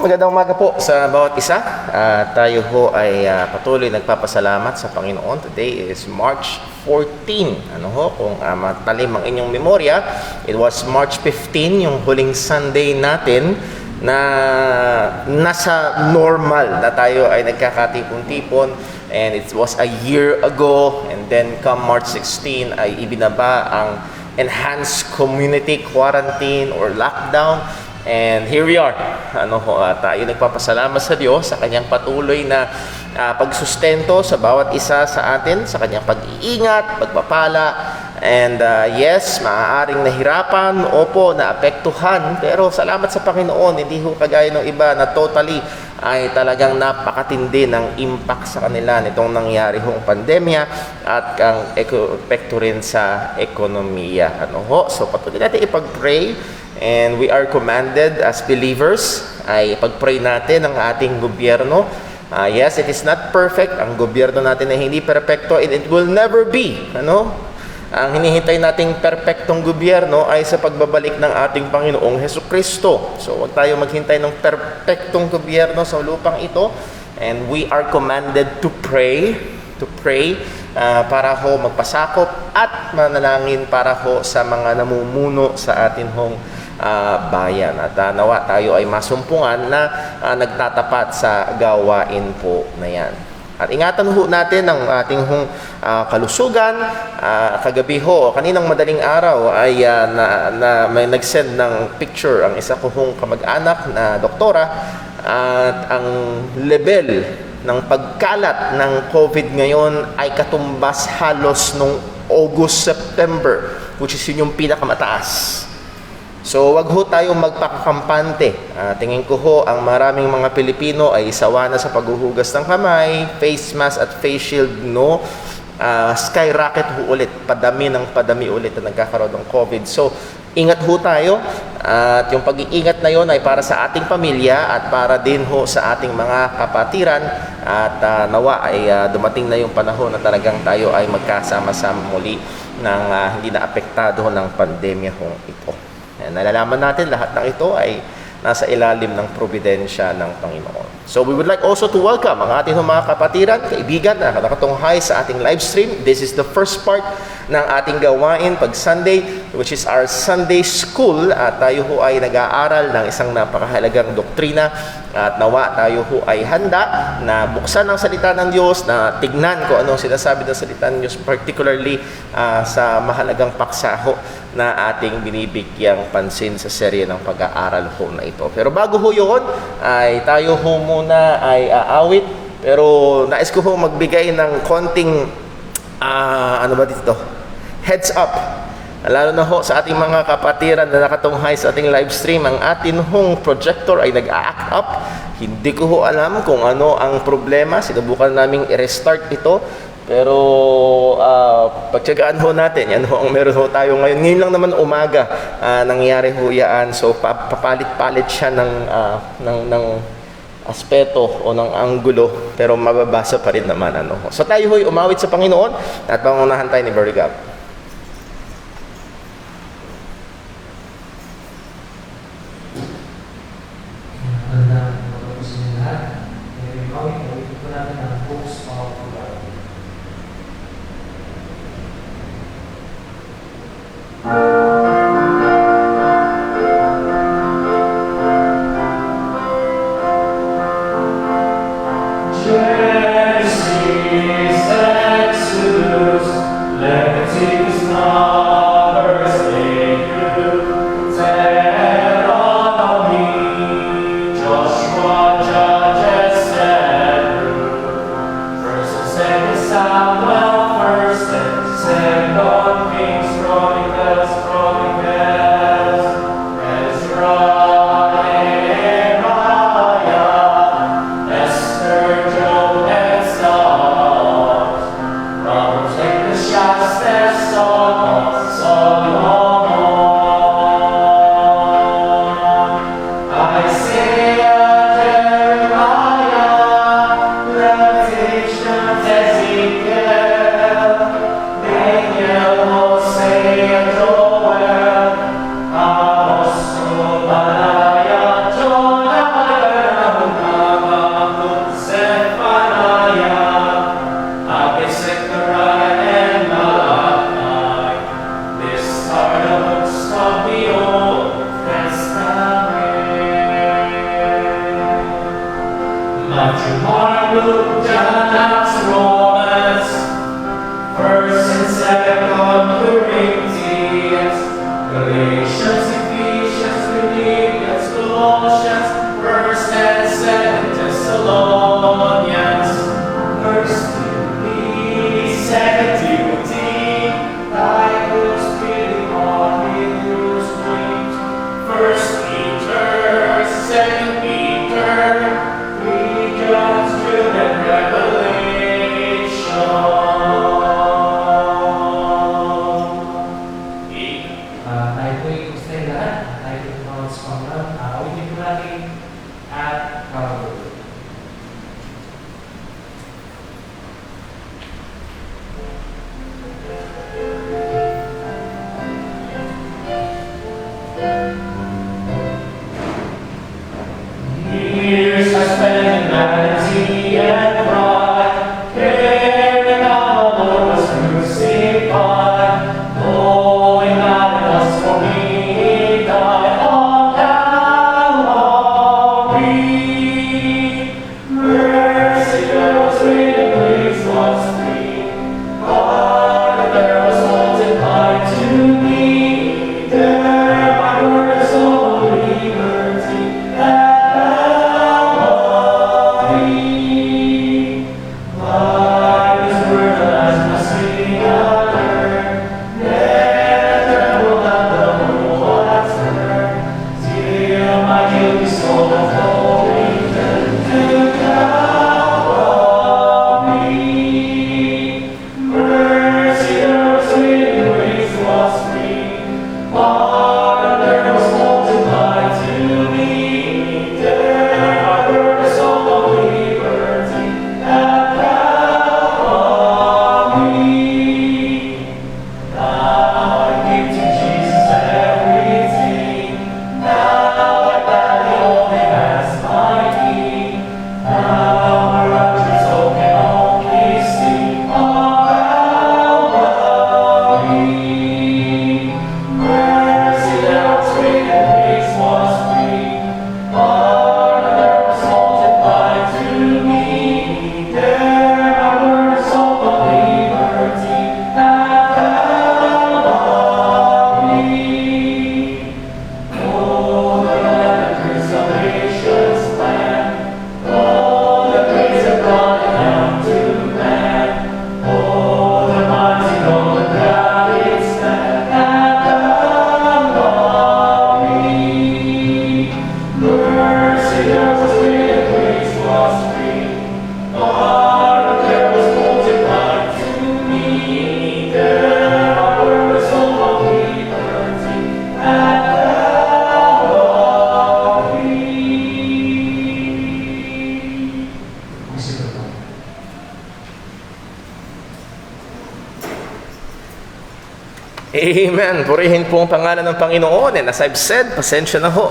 magandang umaga po sa bawat isa. Tayo ho ay patuloy nagpapasalamat sa Panginoon. Today is March 14. Kung matalim ang inyong memorya, it was March 15, yung huling Sunday natin na nasa normal na tayo ay nagkakatipon-tipon. And it was a year ago. And then come March 16 ay ibinaba ang enhanced community quarantine or lockdown. And here we are. Tayo nagpapasalamat sa Diyos sa kanyang patuloy na pagsustento sa bawat isa sa atin, sa kanyang pag-iingat, pagpapala. And yes, maaaring nahirapan, opo, naapektuhan, pero salamat sa Panginoon, hindi ho kagaya ng iba na totally ay talagang napakatindi ng impact sa kanila nitong nangyari hong pandemya at ang epekto rin sa ekonomiya. So patuloy natin ipag-pray. And we are commanded as believers ay pag-pray natin ang ating gobyerno. Yes, it is not perfect. Ang gobyerno natin ay hindi perfecto and it will never be. Ang hinihintay nating perfectong gobyerno ay sa pagbabalik ng ating Panginoong Hesukristo. So huwag tayo maghintay ng perfectong gobyerno sa lupang ito. And we are commanded to pray para ho magpasakop at manalangin para ho sa mga namumuno sa atin hong bayan. At nawa tayo ay masumpungan na nagtatapat sa gawain po na yan. At ingatan ho natin ang ating hong kalusugan. Kagabi ho, kaninang madaling araw ay may nag-send ng picture ang isa ko hong kamag-anak na doktora at ang level ng pagkalat ng COVID ngayon ay katumbas halos nung August, September, which is yun yung pinakamataas. So wag ho tayong magpakakampante. Tingin ko ho ang maraming mga Pilipino ay sawa na sa paghuhugas ng kamay, face mask at face shield, skyrocket ho ulit, padami ulit na nagkakaroon ng COVID. So ingat ho tayo at yung pag-iingat na yon ay para sa ating pamilya at para din ho sa ating mga kapatiran at nawa ay dumating na yung panahon na talagang tayo ay magkasama-sama muli ng hindi na apektado ng pandemya hong ito. Nalalaman natin lahat ng ito ay nasa ilalim ng providensya ng Panginoon. So we would like also to welcome ang ating mga kapatiran, kaibigan na nakatunghay sa ating live stream. This is the first part ng ating gawain pag Sunday, which is our Sunday School. At tayo ho ay nag-aaral ng isang napakahalagang doktrina at nawa tayo ho ay handa na buksan ang salita ng Diyos, na tignan kung anong sinasabi ng salita ng Diyos, particularly sa mahalagang paksa ho na ating binibigyang pansin sa serye ng pag-aaral ho na ito. Pero bago ho yun, ay tayo ho muna ay aawit. Pero nais ko ho magbigay ng konting, heads up. Lalo na ho sa ating mga kapatiran na nakatunghay sa ating live stream, ang atin hong projector ay nag-a-act up. Hindi ko ho alam kung ano ang problema. Sinubukan naming i-restart ito. Pero pagtyagaan ho natin, yan ho ang meron ho tayo ngayon. Ngayon lang naman umaga nangyari ho yan. So papalit-palit siya ng aspeto o ng anggulo, pero mababasa pa rin naman. So tayo ho'y umawit sa Panginoon at pangunahan tayo ni Brother Gab. Shots that saw First and Second Corinthians, Galatians, Ephesians, Philippians, Colossians, First and Second Thessalonians, First Timothy, Second Timothy, Titus, Philemon, Hebrews, James, First Peter, Second Peter, John, Jude, and Revelation. Tayo po yung gusto yung lahat. Tayo po yung mga spangan. Ulitin po natin at Calvary. Years I spent in vanity and pride, caring how the Lord was crucified, knowing that it was for me He died on Calvary. Mercy there was great and grace was free, pardon there was multiplied to me. There my words of liberty and Amen. Purihin po ang pangalan ng Panginoon. And as I've said, pasensya na ho.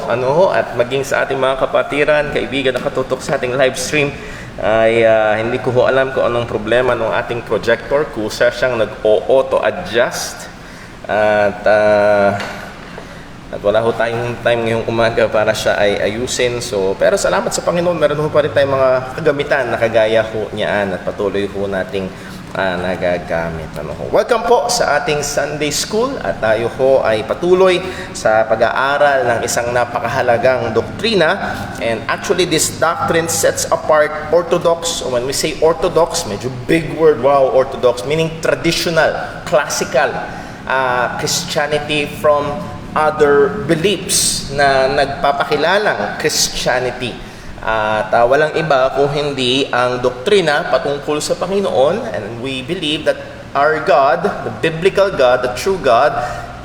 At maging sa ating mga kapatiran, kaibigan na katutok sa ating live stream, ay hindi ko ho alam kung anong problema ng ating projector. Kusa siyang nag-auto-adjust. At wala ho tayong time ngayong umaga para siya ay ayusin. Pero salamat sa Panginoon, meron ho pa rin tayong mga kagamitan na kagaya ho niyaan at patuloy ho nating nagagamit. Welcome po sa ating Sunday School at tayo ho ay patuloy sa pag-aaral ng isang napakahalagang doktrina, and actually this doctrine sets apart Orthodox. When we say Orthodox, medyo big word, wow, Orthodox, meaning traditional, classical Christianity from other beliefs na nagpapakilalang Christianity. At walang iba kung hindi ang doktrina patungkol sa Panginoon, and we believe that our God, the biblical God, the true God,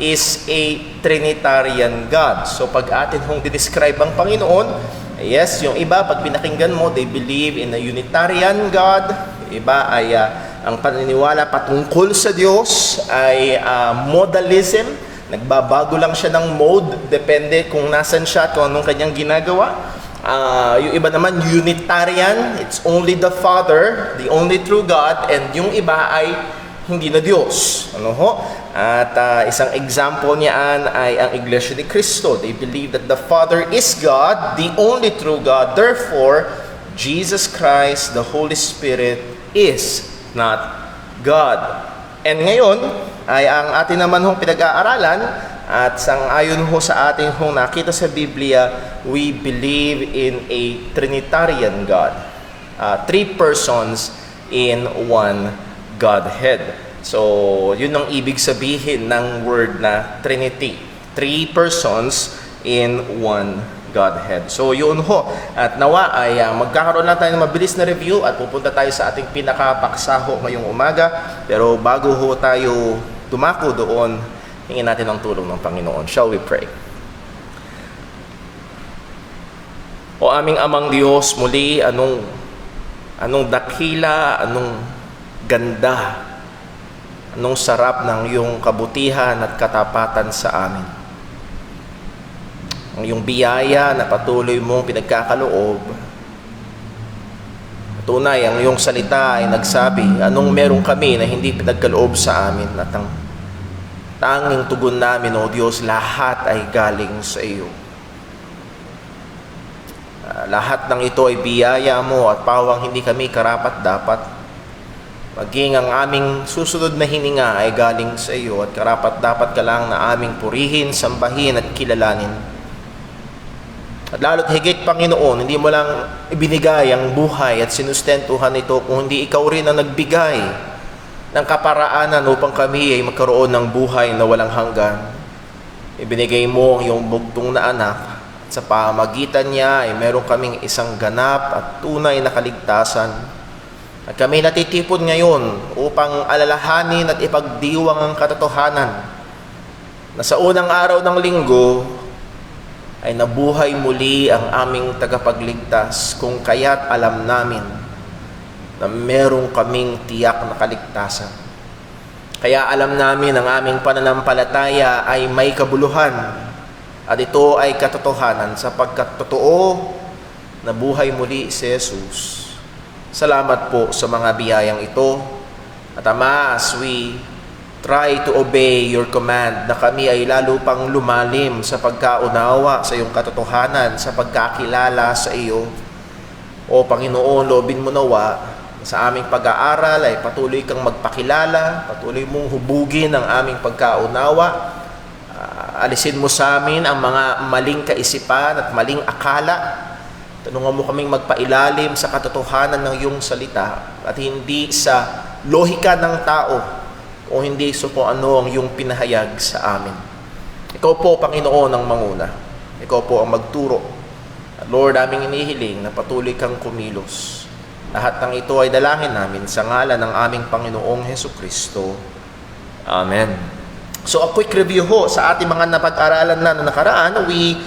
is a Trinitarian God. So pag atin hong didescribe ang Panginoon, yes, yung iba, pag pinakinggan mo, they believe in a Unitarian God. Iba ay ang paniniwala patungkol sa Diyos ay modalism. Nagbabago lang siya ng mode, depende kung nasan siya, kung anong kanyang ginagawa. Yung iba naman, Unitarian, it's only the Father, the only true God, and yung iba ay hindi na Diyos. At isang example niyan ay ang Iglesia ni Cristo. They believe that the Father is God, the only true God. Therefore, Jesus Christ, the Holy Spirit, is not God. And ngayon ay ang atin naman hong pinag-aaralan at sang-ayon ho sa ating hong nakita sa Biblia, we believe in a Trinitarian God. Three persons in one Godhead. So, yun ang ibig sabihin ng word na Trinity. Three persons in one Godhead. So, yun ho. At nawa ay magkakaroon lang tayo ng mabilis na review at pupunta tayo sa ating pinakapaksa ho ngayong umaga. Pero bago ho tayo dumako doon, hingin natin ang tulong ng Panginoon. Shall we pray? O aming amang Diyos, muli, anong dakila, anong ganda, anong sarap ng iyong kabutihan at katapatan sa amin. Ang iyong biyaya na patuloy mong pinagkakaloob. Tunay, ang iyong salita ay nagsabi, anong meron kami na hindi pinagkaloob sa amin at ang tanging tugon namin, O Diyos, lahat ay galing sa iyo. Lahat ng ito ay biyaya mo at pawang hindi kami karapat-dapat. Maging ang aming susunod na hininga ay galing sa iyo at karapat-dapat ka lang na aming purihin, sambahin at kilalanin. At lalo't higit, Panginoon, hindi mo lang ibinigay ang buhay at sinustentuhan ito kung hindi ikaw rin ang nagbigay ng kaparaanan upang kami ay magkaroon ng buhay na walang hanggan. Ibinigay mo ang iyong bugtong na anak at sa pamagitan niya ay meron kaming isang ganap at tunay na kaligtasan. At kami natitipon ngayon upang alalahanin at ipagdiwang ang katotohanan na sa unang araw ng linggo ay nabuhay muli ang aming tagapagligtas kung kaya't alam namin na merong kaming tiyak na kaligtasan. Kaya alam namin ang aming pananampalataya ay may kabuluhan at ito ay katotohanan sapagkat totoo na buhay muli si Jesus. Salamat po sa mga biyayang ito. At Ama, as we try to obey your command na kami ay lalo pang lumalim sa pagkaunawa sa iyong katotohanan, sa pagkakilala sa iyo. O Panginoon, loobin mo nawa sa aming pag-aaral ay patuloy kang magpakilala, patuloy mong hubugin ang aming pagkaunawa. Alisin mo sa amin ang mga maling kaisipan at maling akala. Tanungan mo kaming magpailalim sa katotohanan ng iyong salita at hindi sa lohika ng tao o hindi sa kung ano ang iyong pinahayag sa amin. Ikaw po, Panginoon, ang manguna. Ikaw po ang magturo. At Lord, aming inihiling na patuloy kang kumilos. Lahat ng ito ay dalangin namin sa ngalan ng aming Panginoong Hesukristo. Amen. So a quick review ho sa ating mga napag-aralan na nakaraan. We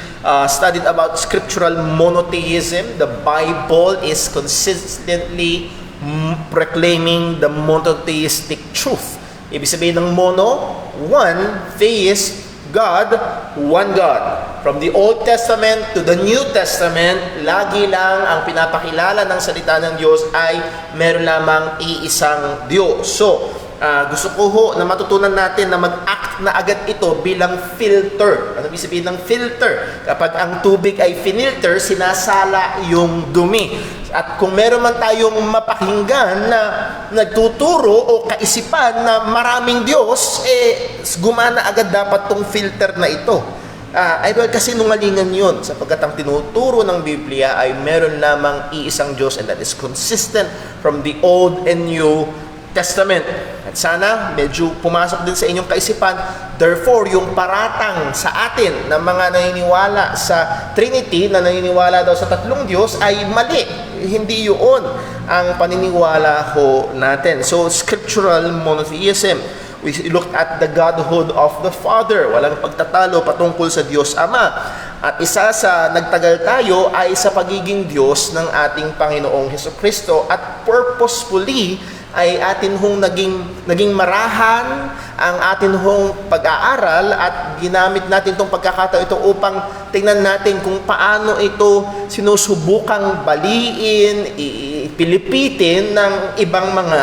studied about scriptural monotheism. The Bible is consistently proclaiming the monotheistic truth. Ibig sabihin ng mono, one, theist, God, one God. From the Old Testament to the New Testament, lagi lang ang pinapakilala ng salita ng Diyos ay meron lamang iisang Diyos. So, gusto ko ho na matutunan natin na mag-act na agad ito bilang filter. Ano ibig sabihin ng filter? Kapag ang tubig ay finilter, sinasala yung dumi. At kung meron man tayong mapakinggan na nagtuturo o kaisipan na maraming Diyos, gumana agad dapat tong filter na ito. Ay kasi nungalingan yun sapagkat ang tinuturo ng Biblia ay meron lamang iisang Diyos and that is consistent from the Old and New Testament. At sana medyo pumasok din sa inyong kaisipan. Therefore, yung paratang sa atin ng mga naniniwala sa Trinity, na naniniwala daw sa tatlong Diyos, ay mali. Hindi yun ang paniniwala ho natin. So, scriptural monotheism. We looked at the Godhood of the Father. Walang pagtatalo patungkol sa Diyos Ama. At isa sa nagtagal tayo ay sa pagiging Diyos ng ating Panginoong Hesukristo. At purposefully ay atin hong naging marahan ang atin hong pag-aaral at ginamit natin itong pagkakataon ito upang tingnan natin kung paano ito sinusubukang baliin, pilipitin ng ibang mga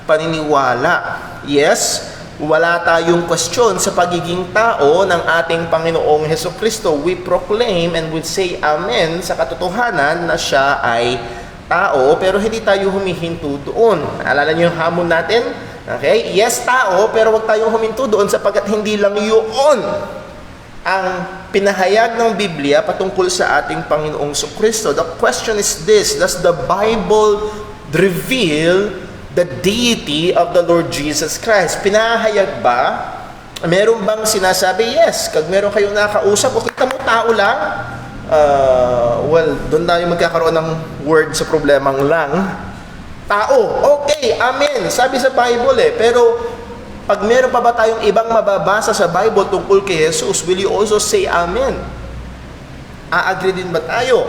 paniniwala. Yes, wala tayong question sa pagiging tao ng ating Panginoong Hesukristo. We proclaim and we say amen sa katotohanan na siya ay tao, pero hindi tayo humihinto doon. Alala niyo yung hamon natin Okay? Yes, tao, pero wag tayong huminto doon sapagkat hindi lang yun ang pinahayag ng Biblia patungkol sa ating Panginoong Kristo. The question is this: does the Bible reveal the deity of the Lord Jesus Christ? Pinahayag ba? Meron bang sinasabi? Yes. Kag meron kayong nakausap o kita mo tao lang, well, doon tayo magkakaroon ng word sa problemang lang. Tao. Okay, amen. Sabi sa Bible pero pag meron pa ba tayong ibang mababasa sa Bible tungkol kay Jesus, will you also say amen? Aagree din ba tayo?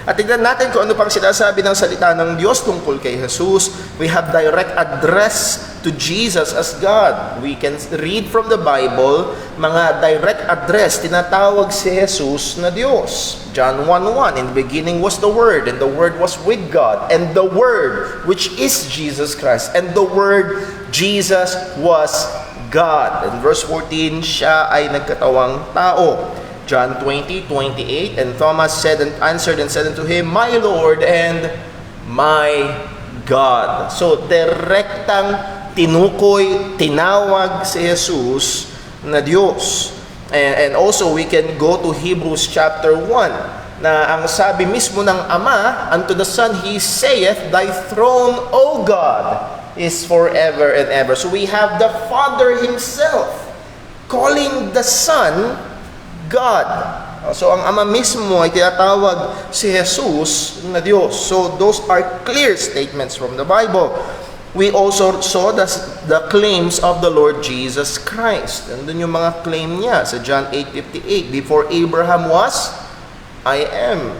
At tignan natin kung ano pang sinasabi ng salita ng Diyos tungkol kay Jesus. We have direct address to Jesus as God. We can read from the Bible, mga direct address, tinatawag si Jesus na Diyos. John 1:1, in the beginning was the Word, and the Word was with God, and the Word, which is Jesus Christ, and the Word, Jesus, was God. And verse 14, siya ay nagkatawang tao. John 20:28, and Thomas said and answered and said unto him, My Lord and my God. So, direktang tinukoy, tinawag si Jesus na Diyos. And also, we can go to Hebrews chapter 1, na ang sabi mismo ng Ama, unto the Son He saith, Thy throne, O God, is forever and ever. So we have the Father Himself calling the Son God. So ang Ama mismo ay tinatawag si Jesus na Diyos. So those are clear statements from the Bible. We also saw the claims of the Lord Jesus Christ. Nandun yung mga claim niya sa John 8:58. Before Abraham was, I am.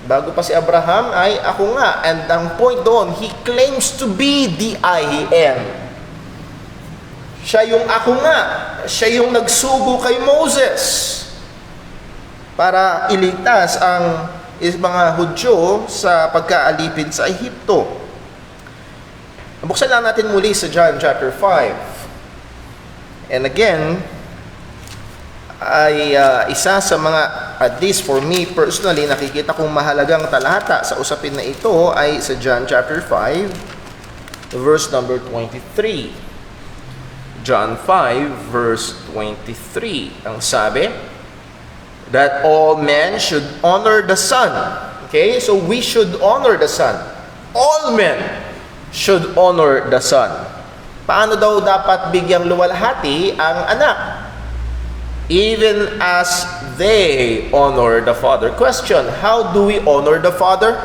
Bago pa si Abraham ay ako nga. And ang point doon, he claims to be the I am. Siya yung ako nga. Siya yung nagsugo kay Moses para iligtas ang mga Hudyo sa pagkaalipin sa Ehipto. Buksan lang natin muli sa John chapter 5. And again, ay isa sa mga, at least for me personally, nakikita kong mahalagang talata sa usapin na ito ay sa John chapter 5, verse number 23. John 5, verse 23. Ang sabi, that all men should honor the Son. Okay? So we should honor the Son. All men should honor the Son. Paano daw dapat bigyang luwalhati ang anak? Even as they honor the Father. Question, how do we honor the Father?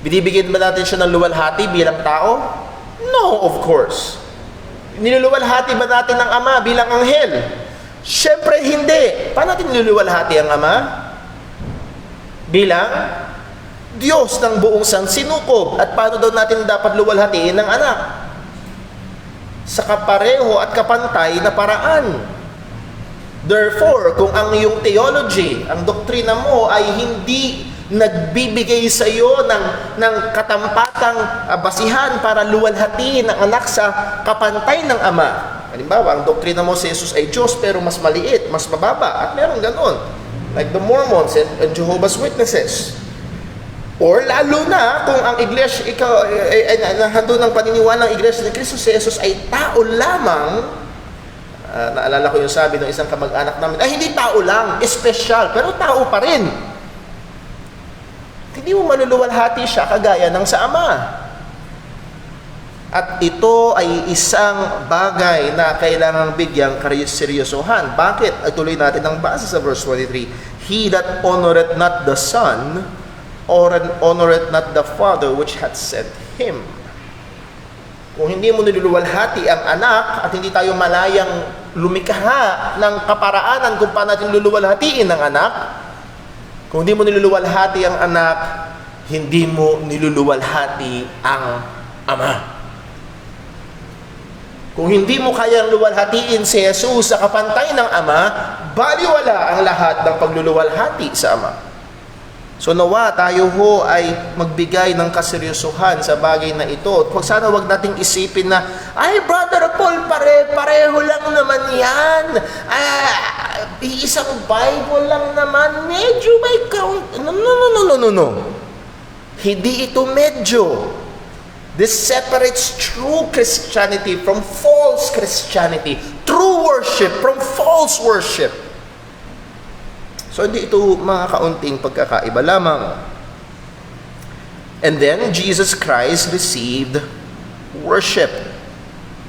Binibigyan ba natin siya ng luwalhati bilang tao? No, of course. Niluluwalhati ba natin ng Ama bilang anghel? Siyempre hindi. Paano natin niluluwalhati ang Ama? Bilang Diyos ng buong sansinukob. At paano daw natin dapat luwalhatiin ng anak? Sa kapareho at kapantay na paraan. Therefore, kung ang iyong theology, ang doktrina mo ay hindi nagbibigay sa iyo ng katampatang basihan para luwalhatiin ang anak sa kapantay ng Ama. Halimbawa, ang doktrina mo si Jesus ay Diyos pero mas maliit, mas mababa, at meron ganon. Like the Mormons and Jehovah's Witnesses. Or lalo na kung ang iglesia, ikaw, nahando ng paniniwala ng iglesia ni Kristo si Jesus ay tao lamang. Naalala ko yung sabi ng isang kamag-anak namin, ay hindi tao lang, espesyal, pero tao pa rin. Hindi mo maluluwalhati siya kagaya ng sa Ama. At ito ay isang bagay na kailangang bigyang seryosohan. Bakit? Ay tuloy natin ang base sa verse 23. He that honoreth not the Son, or honoreth not the Father which hath sent Him. Kung hindi mo niluluwalhati ang anak at hindi tayo malayang lumikha ng kaparaanan kung paano natin luluwalhatiin ang anak, kung hindi mo niluluwalhati ang anak, hindi mo niluluwalhati ang Ama. Kung hindi mo kayang luwalhatiin si Jesus sa kapantay ng Ama, baliwala ang lahat ng pagluluwalhati sa Ama. So nawa tayo ho ay magbigay ng kaseryosohan sa bagay na ito. At sana wag nating isipin na, ay Brother Paul, pareho lang naman yan. Isang Bible lang naman. Medyo may count. No. Hindi ito medyo. This separates true Christianity from false Christianity. True worship from false worship. So hindi ito mga kaunting pagkakaiba lamang. And then, Jesus Christ received worship.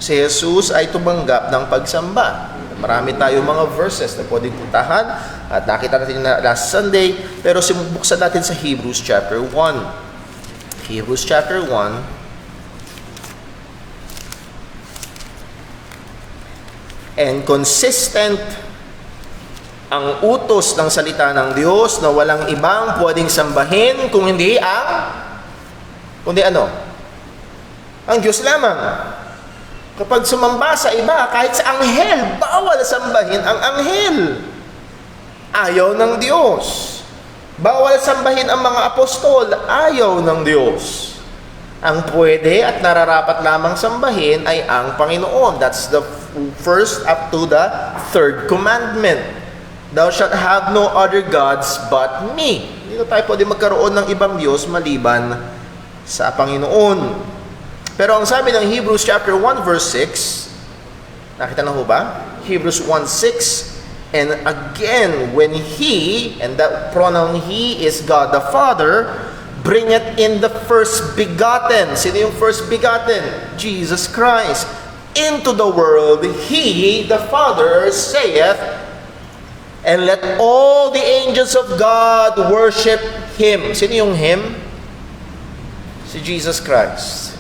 Si Jesus ay tumanggap ng pagsamba. Marami tayong mga verses na pwedeng puntahan at nakita natin na last Sunday, pero buksan natin sa Hebrews chapter 1. Hebrews chapter 1. And consistent ang utos ng salita ng Diyos na walang ibang pwedeng sambahin kung hindi ano? Ang Diyos lamang. Kapag sumamba sa iba, kahit sa anghel, bawal sambahin ang anghel. Ayaw ng Diyos. Bawal sambahin ang mga apostol, ayaw ng Diyos. Ang pwede at nararapat lamang sambahin ay ang Panginoon. That's the first up to the third commandment. Thou shalt have no other gods but me. Dito tayo pwede magkaroon ng ibang Diyos maliban sa Panginoon. Pero ang sabi ng Hebrews chapter 1 verse 6, nakita na ho ba? Hebrews 1:6, and again, when He, and that pronoun He is God the Father, bringeth in the first begotten. Sino yung first begotten? Jesus Christ. Into the world, He, the Father, saith, and let all the angels of God worship Him. Sino yung Him? Si Jesus Christ.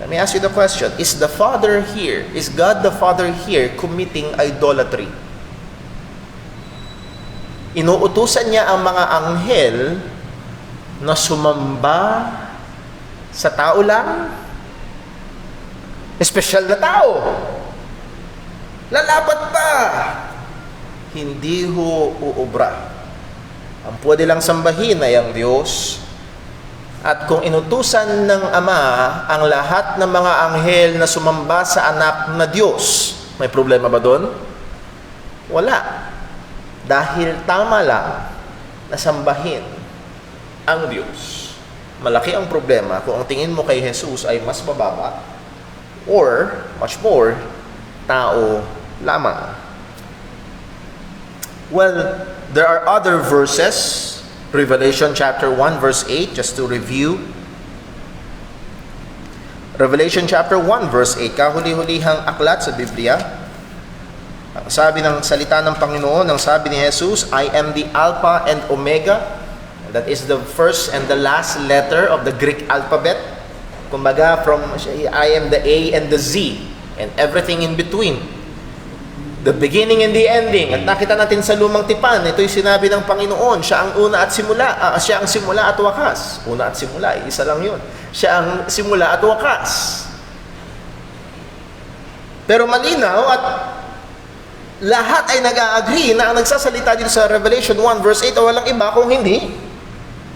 Let me ask you the question, is the Father here, is God the Father here committing idolatry? Inuutusan niya ang mga anghel na sumamba sa tao lang? Espesyal na tao. Lalapat pa. Hindi ho uubra. Ang pwede lang sambahin ay ang Diyos. At kung inutusan ng Ama ang lahat ng mga anghel na sumamba sa anak na Diyos, may problema ba doon? Wala. Dahil tama lang na sambahin ang Diyos. Malaki ang problema kung ang tingin mo kay Jesus ay mas mababa or, much more, tao lamang. Well, there are other verses. Revelation chapter 1 verse 8, just to review. Revelation chapter 1 verse 8, kahuli-hulihang aklat sa Biblia. Ang sabi ng salita ng Panginoon, ang sabi ni Jesus, I am the Alpha and Omega. That is the first and the last letter of the Greek alphabet. Kumbaga, from I am the A and the Z, and everything in between. The beginning and the ending. At nakita natin sa lumang tipan, ito yung sinabi ng Panginoon, siya ang una at simula, siya ang simula at wakas. Una at simula, isa lang yun. Siya ang simula at wakas. Pero malinaw at lahat ay nag-a-agree na ang nagsasalita dito sa Revelation 1 verse 8 o walang iba kung hindi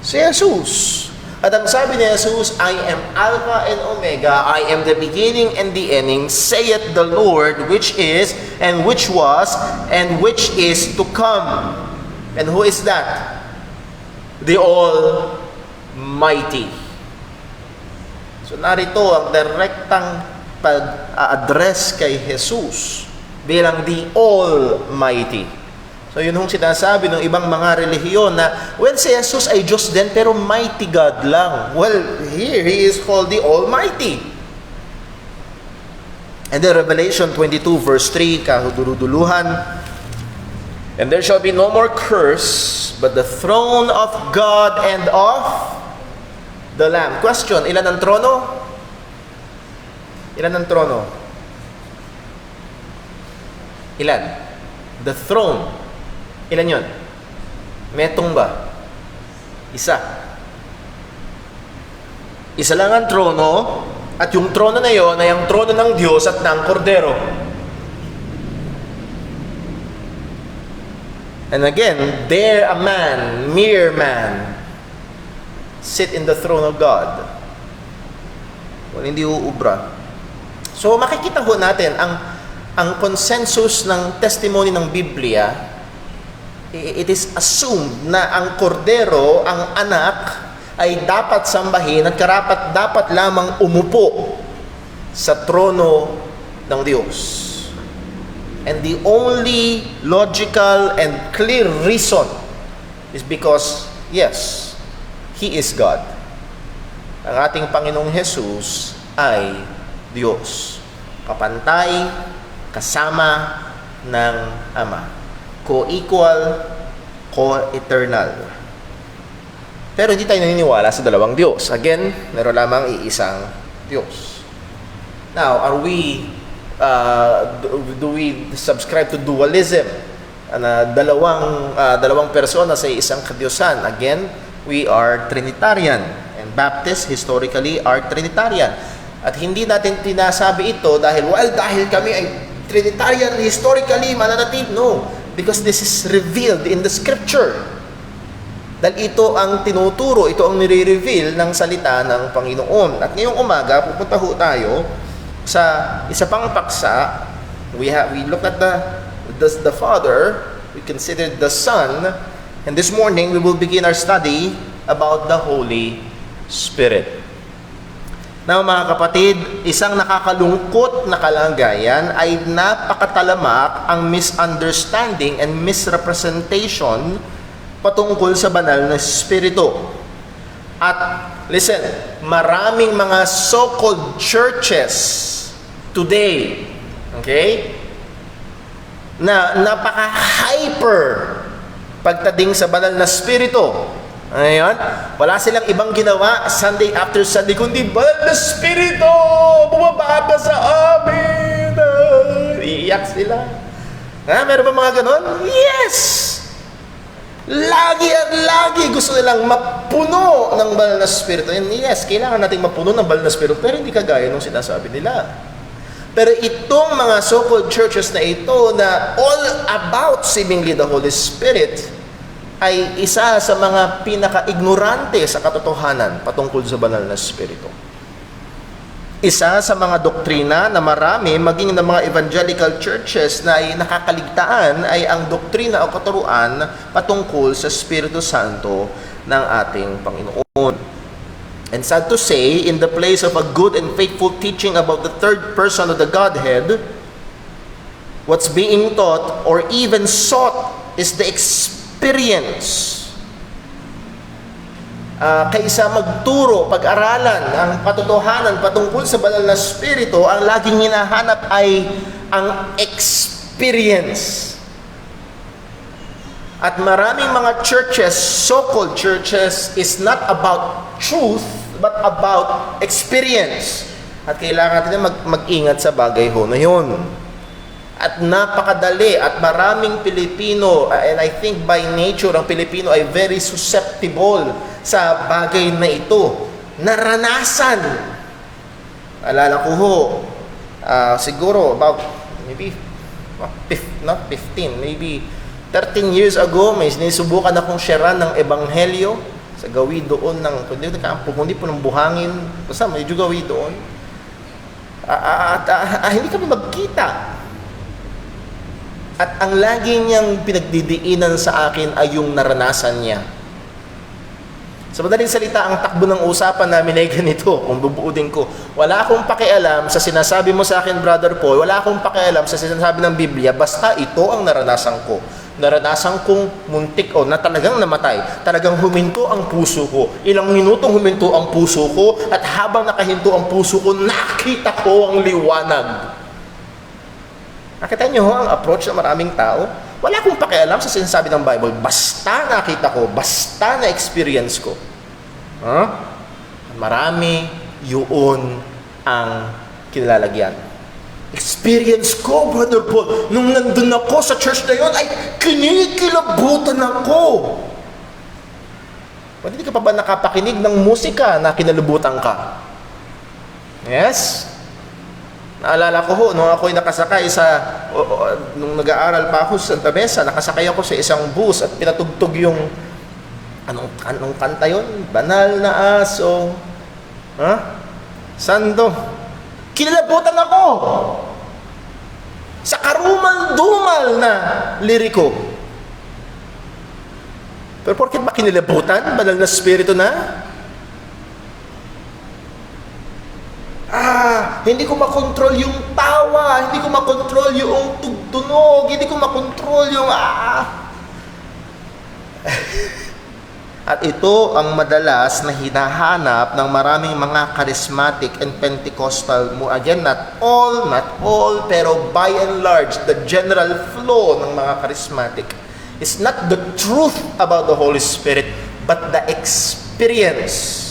si Jesus. At ang sabi ni Jesus, I am Alpha and Omega, I am the beginning and the ending, saith the Lord, which is, and which was, and which is to come. And who is that? The Almighty. So narito ang direktang pag-address kay Jesus bilang the Almighty. So yun yung sinasabi ng ibang mga relihiyon na, well, si Jesus ay Diyos din, pero mighty God lang. Well, here, He is called the Almighty. And then Revelation 22 verse 3, kahuduluduluhan, and there shall be no more curse, but the throne of God and of the Lamb. Question, ilan ang trono? Ilan ang trono? Ilan? The throne. Ilan yun? Metong ba? Isa. Isa lang ang trono, at yung trono na yon ay ang trono ng Diyos at ng Kordero. And again, there a man, mere man, sit in the throne of God. Well, hindi uubra. So makikita ho natin ang consensus ng testimony ng Biblia. It is assumed na ang kordero, ang anak, ay dapat sambahin at karapat dapat lamang umupo sa trono ng Diyos. And the only logical and clear reason is because, yes, He is God. Ang ating Panginoong Jesus ay Diyos. Kapantay, kasama ng Ama. Co-equal, co-eternal. Pero hindi tayo naniniwala sa dalawang Diyos. Again, meron lamang iisang Diyos. Now, are we, do we subscribe to dualism? Dalawang persona sa isang kadiyusan. Again, we are Trinitarian. And Baptists historically are Trinitarian. At hindi natin tinasabi ito dahil kami ay Trinitarian historically mananatig. No. Because this is revealed in the Scripture. Dahil ito ang tinuturo, ito ang nire-reveal ng salita ng Panginoon. At ngayong umaga, pupunta ho tayo sa isa pang paksa. We look at the Father, we considered the Son, and this morning we will begin our study about the Holy Spirit. Now mga kapatid, isang nakakalungkot na kalagayan ay napakatalamak ang misunderstanding and misrepresentation patungkol sa banal na Espiritu. At listen, maraming mga so-called churches today, okay, na napaka-hyper pagdating sa banal na Espiritu. Ayan, wala silang ibang ginawa Sunday after Sunday kundi banal na Espiritu, bumaba ka sa amin. Iiyak sila. Meron ba mga ganon? Yes! Lagi at lagi gusto nilang mapuno ng banal na Espiritu. And yes, kailangan nating mapuno ng banal na Espiritu, pero hindi kagaya nung sinasabi nila. Pero itong mga so-called churches na ito na all about seemingly the Holy Spirit ay isa sa mga pinaka-ignorante sa katotohanan patungkol sa banal na Espiritu. Isa sa mga doktrina na marami, maging ng mga evangelical churches na ay nakakaligtaan ay ang doktrina o katuruan patungkol sa Espiritu Santo ng ating Panginoon. And sad to say, in the place of a good and faithful teaching about the third person of the Godhead, what's being taught or even sought is the experience. Kaysa magturo, pag-aralan ang katotohanan patungkol sa banal na Espiritu, ang laging hinahanap ay ang experience. At maraming mga churches, so-called churches, is not about truth, but about experience. At kailangan natin mag-ingat sa bagay ho na yun. At napakadali at maraming Pilipino, and I think by nature, ang Pilipino ay very susceptible sa bagay na ito. Naranasan. Alala ko ho, siguro about maybe, not 15, maybe 13 years ago, may sinusubukan akong sharean ng Ebanghelyo sa gawin doon ng, hindi po ng buhangin, basta medyo gawin doon. Hindi kami magkita. At ang lagi niyang pinagdidiinan sa akin ay yung naranasan niya. Sa madaling salita, ang takbo ng usapan namin ay ganito, kung bubuudin ko. Wala akong pakialam sa sinasabi mo sa akin, Brother Paul, wala akong pakialam sa sinasabi ng Biblia, basta ito ang naranasan ko. Naranasan kong muntik na talagang namatay. Talagang huminto ang puso ko. Ilang minutong huminto ang puso ko, at habang nakahinto ang puso ko, nakita ko ang liwanag. Nakita niyo ang approach ng maraming tao? Wala akong pakialam sa sinasabi ng Bible. Basta nakita ko, basta na-experience ko. Marami yun ang kinilalagyan. Experience ko, Brother Paul, nung nandun ako sa church na yun, ay kinikilabutan ako. Hindi ka pa ba nakapakinig ng musika na kinalabutan ka? Yes? Naalala ko ho, nung ako'y nakasakay nung nag-aaral pa ako sa Santa Mesa, nakasakay ako sa isang bus at pinatugtog yung, anong kanta yun? Banal na aso. Santo. Kinalabutan ako sa karumal-dumal na liriko. Pero porket ba kinilabutan? Banal na Espiritu na? hindi ko makontrol yung tawa, hindi ko makontrol yung tugtunog, hindi ko makontrol yung At ito ang madalas na hinahanap ng maraming mga charismatic and Pentecostal mo. Again, not all, pero by and large, the general flow ng mga charismatic is not the truth about the Holy Spirit, but the experience.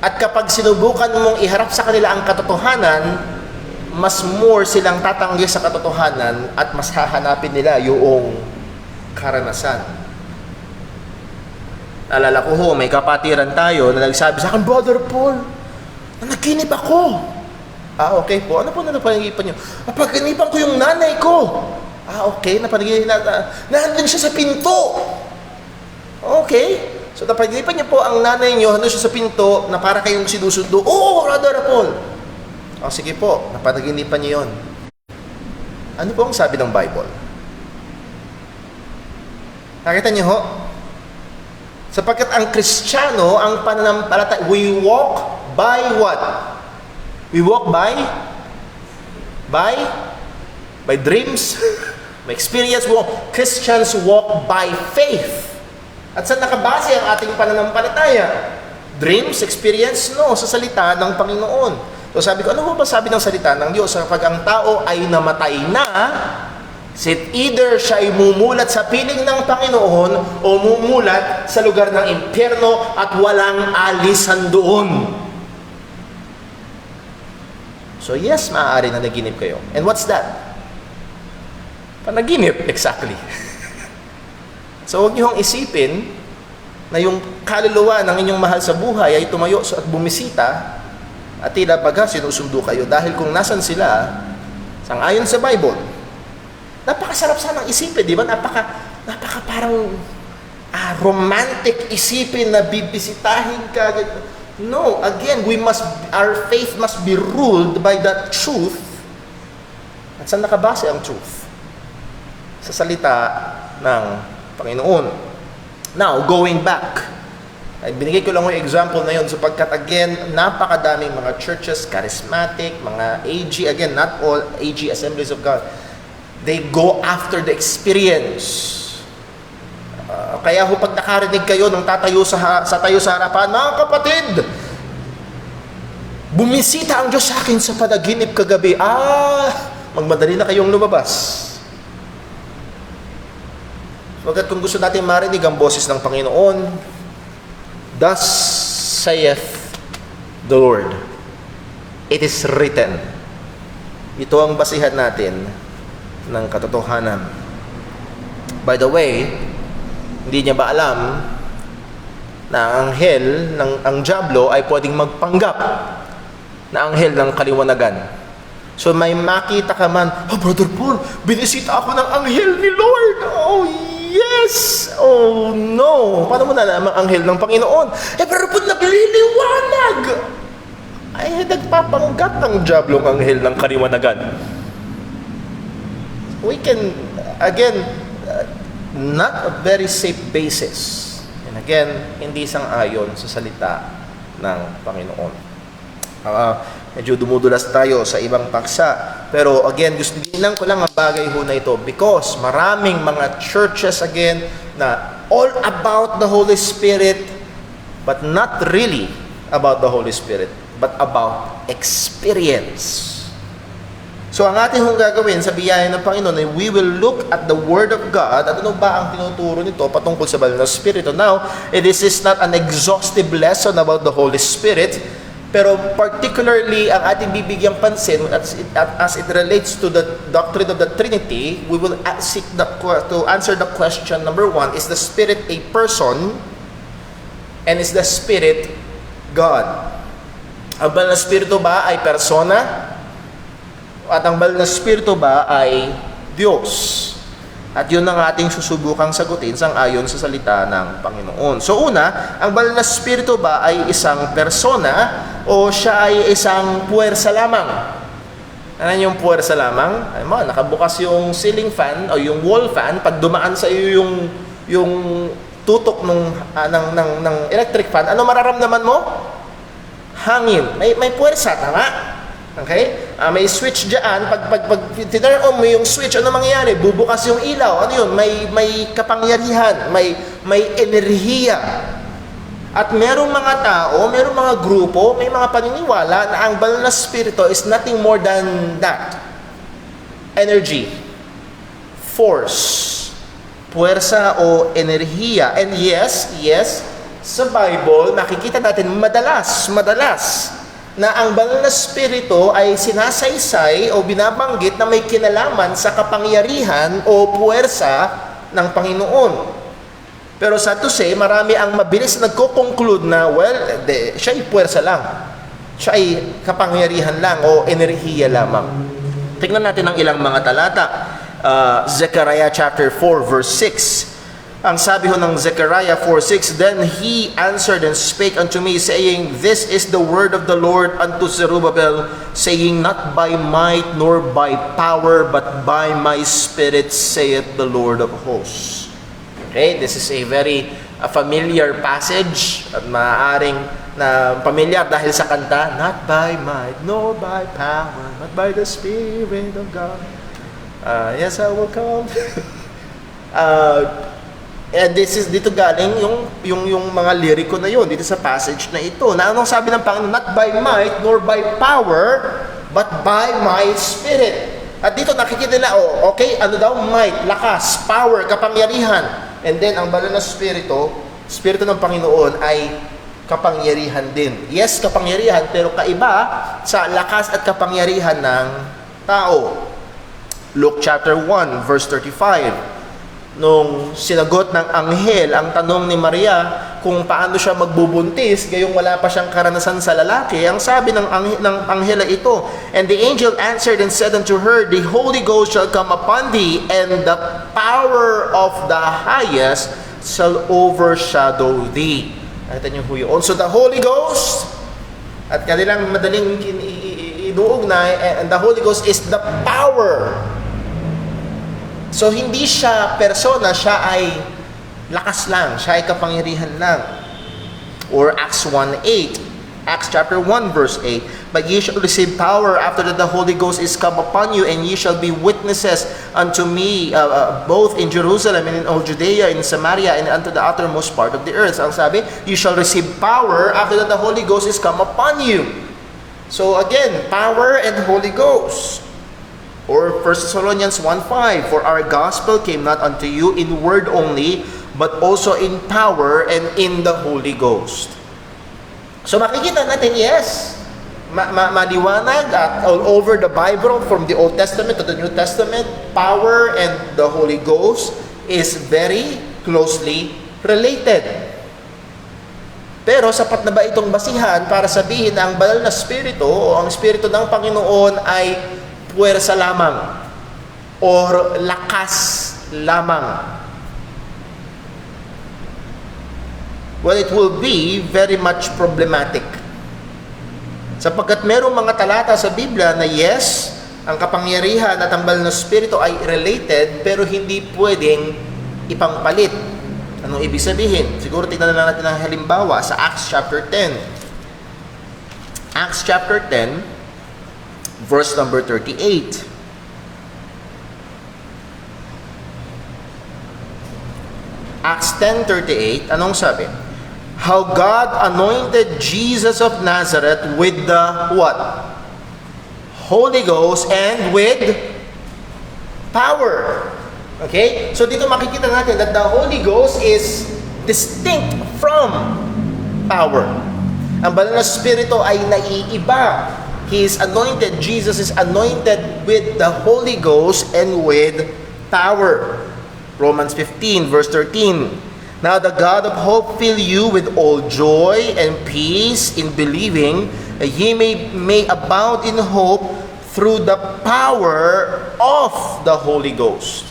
At kapag sinubukan mong iharap sa kanila ang katotohanan, mas more silang tatanggi sa katotohanan at mas hahanapin nila yung karanasan. Alala ko may kapatiran tayo na nagsabi sa akin, Brother Paul, nanaginip ako. Okay po. Ano po na napanagipan niyo? Napaginipan ko yung nanay ko. Okay. Nandun siya sa pinto. Okay. So, napaginipan niyo po ang nanay niyo, nandun siya sa pinto, na para kayong sinusundo. Oo, Brother Paul. Sige po. Napaginipan niyo yun. Ano po ang sabi ng Bible? Nakita niyo ho? Sapagkat ang Kristiyano, ang pananampalataya, we walk by what? We walk by dreams, by experience. Christians walk by faith. At saan nakabase ang ating pananampalataya? Dreams, experience? No, sa salita ng Panginoon. So sabi ko, ano ba sabi ng salita ng Diyos? Kapag ang tao ay namatay na, either siya ay mumulat sa piling ng Panginoon o mumulat sa lugar ng impyerno at walang alisan doon. So yes, maaari na naginip kayo. And what's that? Panaginip, exactly. So huwag niyong isipin na yung kaluluwa ng inyong mahal sa buhay ay tumayo at bumisita at tila baga sinusundo kayo dahil kung nasan sila, sangayon sa Bible, napakasarap sanang isipin, di ba? Napaka parang romantic isipin na bibisitahin ka. No, again, our faith must be ruled by that truth. At saan nakabase ang truth? Sa salita ng Panginoon. Now, going back, ay binigay ko lang yung example na yun sapagkat again, napakadaming mga churches, charismatic, mga AG, again, not all AG Assemblies of God, they go after the experience. Kaya pag nakarinig kayo ng tayo sa harapan, mga kapatid, bumisita ang Diyos sa akin sa panaginip kagabi. Magmadali na kayong lumabas. Pagkat kung gusto natin marinig ang boses ng Panginoon, thus saith the Lord, it is written. Ito ang basihan natin ng katotohanan. By the way, hindi niya ba alam na ang anghel ang diablo ay pwedeng magpanggap na anghel ng kaliwanagan. So may makita ka man, Brother Paul, binisita ako ng anghel ni Lord. Yes! No! Paano mo nalaman ang anghel ng Panginoon? Pero po nagliliwanag! Ay, nagpapanggap ang diablo ang anghel ng kaliwanagan. We can, again, not a very safe basis. And again, hindi sang-ayon sa salita ng Panginoon. Medyo dumudulas tayo sa ibang paksa. Pero again, gusto din ko lang ang bagay ho na ito because maraming mga churches again na all about the Holy Spirit but not really about the Holy Spirit but about experience. So ang ating gagawin sa biyaya ng Panginoon ay we will look at the Word of God at ano ba ang tinuturo nito patungkol sa banal na Espiritu. Now, this is not an exhaustive lesson about the Holy Spirit, pero particularly ang ating bibigyang pansin as it relates to the doctrine of the Trinity, we will seek to answer the question number 1, is the Spirit a person? And is the Spirit God? Ang banal na Espiritu ba ay persona? At ang banal na Espiritu ba ay Diyos? At yun ang ating susubukang sagutin sang-ayon sa salita ng Panginoon. So una, ang banal na Espiritu ba ay isang persona o siya ay isang puwersa lamang? Ano yung puwersa lamang? Ay mo, nakabukas yung ceiling fan o yung wall fan, pag dumaan sa iyo yung tutok ng electric fan, ano mararamdaman mo? Hangin. May puwersa, tama? Okay? May switch dyan. Pag tinurn on mo yung switch, ano mangyayari? Bubukas yung ilaw. Ano yun? May kapangyarihan, may enerhiya. At merong mga tao, merong mga grupo, may mga paniniwala na ang banal na spirito is nothing more than that. Energy, force, puwersa o enerhiya. And yes, sa Bible, nakikita natin madalas na ang banal na spirito ay sinasaysay o binabanggit na may kinalaman sa kapangyarihan o puwersa ng Panginoon. Pero sa to say, marami ang mabilis nagko-conclude na, siya ay puwersa lang. Siya ay kapangyarihan lang o enerhiya lamang. Tingnan natin ang ilang mga talata. Zechariah chapter 4 verse 6. Ang sabi ho ng Zechariah 4:6, Then he answered and spake unto me, saying, This is the word of the Lord unto Zerubbabel, saying, Not by might nor by power, but by my spirit, saith the Lord of hosts. Okay, this is a very familiar passage at maaaring na familiar dahil sa kanta, Not by might nor by power, but by the Spirit of God. Yes, I will come. And this is dito galing yung mga liriko na yun dito sa passage na ito. Na anong sabi ng Panginoon? Not by might nor by power, but by my spirit. At dito nakikita nila, okay, ano daw? Might, lakas, power, kapangyarihan. And then ang banal na spirito ng Panginoon ay kapangyarihan din. Yes, kapangyarihan, pero kaiba sa lakas at kapangyarihan ng tao. Luke chapter 1 verse 35. Nung sinagot ng anghel ang tanong ni Maria kung paano siya magbubuntis gayong wala pa siyang karanasan sa lalaki, ang sabi ng anghel ay ito, And the angel answered and said unto her, The Holy Ghost shall come upon thee, and the power of the highest shall overshadow thee. Nakita niyo po yun. So the Holy Ghost, at kanilang madaling inuog na, and the Holy Ghost is the power. So, hindi siya persona, siya ay lakas lang, siya ay kapangyarihan lang. Or Acts 1:8, Acts chapter 1 verse 8, But ye shall receive power after that the Holy Ghost is come upon you, and ye shall be witnesses unto me, both in Jerusalem and in all Judea, in Samaria, and unto the uttermost part of the earth. Ang sabi, you shall receive power after that the Holy Ghost is come upon you. So again, power and Holy Ghost. Or 1 Thessalonians 1:5, For our gospel came not unto you in word only, but also in power and in the Holy Ghost. So makikita natin, yes, maliwanag at all over the Bible, from the Old Testament to the New Testament, power and the Holy Ghost is very closely related. Pero sapat na ba itong basihan para sabihin na ang banal na spirito o ang spirito ng Panginoon ay puwersa lamang or lakas lamang? Well, it will be very much problematic. Sapagkat merong mga talata sa Biblia na yes, ang kapangyarihan at ang banal na spirito ay related, pero hindi pwedeng ipangpalit. Anong ibig sabihin? Siguro tignan na lang natin ang halimbawa sa Acts chapter 10. Acts chapter 10, verse number 38. Acts 10:38, anong sabi? How God anointed Jesus of Nazareth with the what? Holy Ghost and with power. Okay? So dito makikita natin that the Holy Ghost is distinct from power. Ang banal na spirito ay naiiba. He is anointed, Jesus is anointed with the Holy Ghost and with power. Romans 15 verse 13. Now the God of hope fill you with all joy and peace in believing, that ye may abound in hope through the power of the Holy Ghost.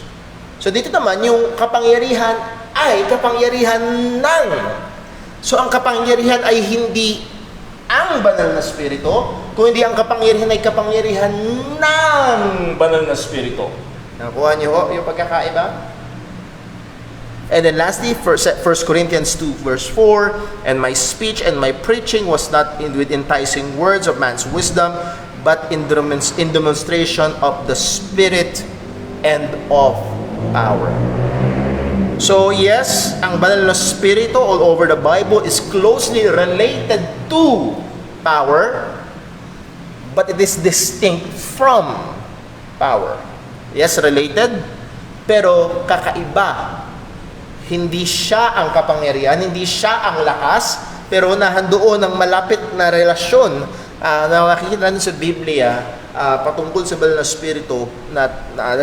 So dito naman, yung kapangyarihan ay kapangyarihan ng. So ang kapangyarihan ay hindi ang banal na spirito, kung hindi ang kapangyarihan ay kapangyarihan ng banal na spirito. Nakuha niyo ho yung pagkakaiba? And then lastly, 1 Corinthians 2 verse 4, And my speech and my preaching was not with enticing words of man's wisdom, but in demonstration of the Spirit and of power. So yes, ang banal na spirito all over the Bible is closely related to power, but it is distinct from power. Yes, related, pero kakaiba. Hindi siya ang kapangyarihan, hindi siya ang lakas, pero nahandoon ang malapit na relasyon na makikita natin sa Biblia patungkol sa banal na spirito na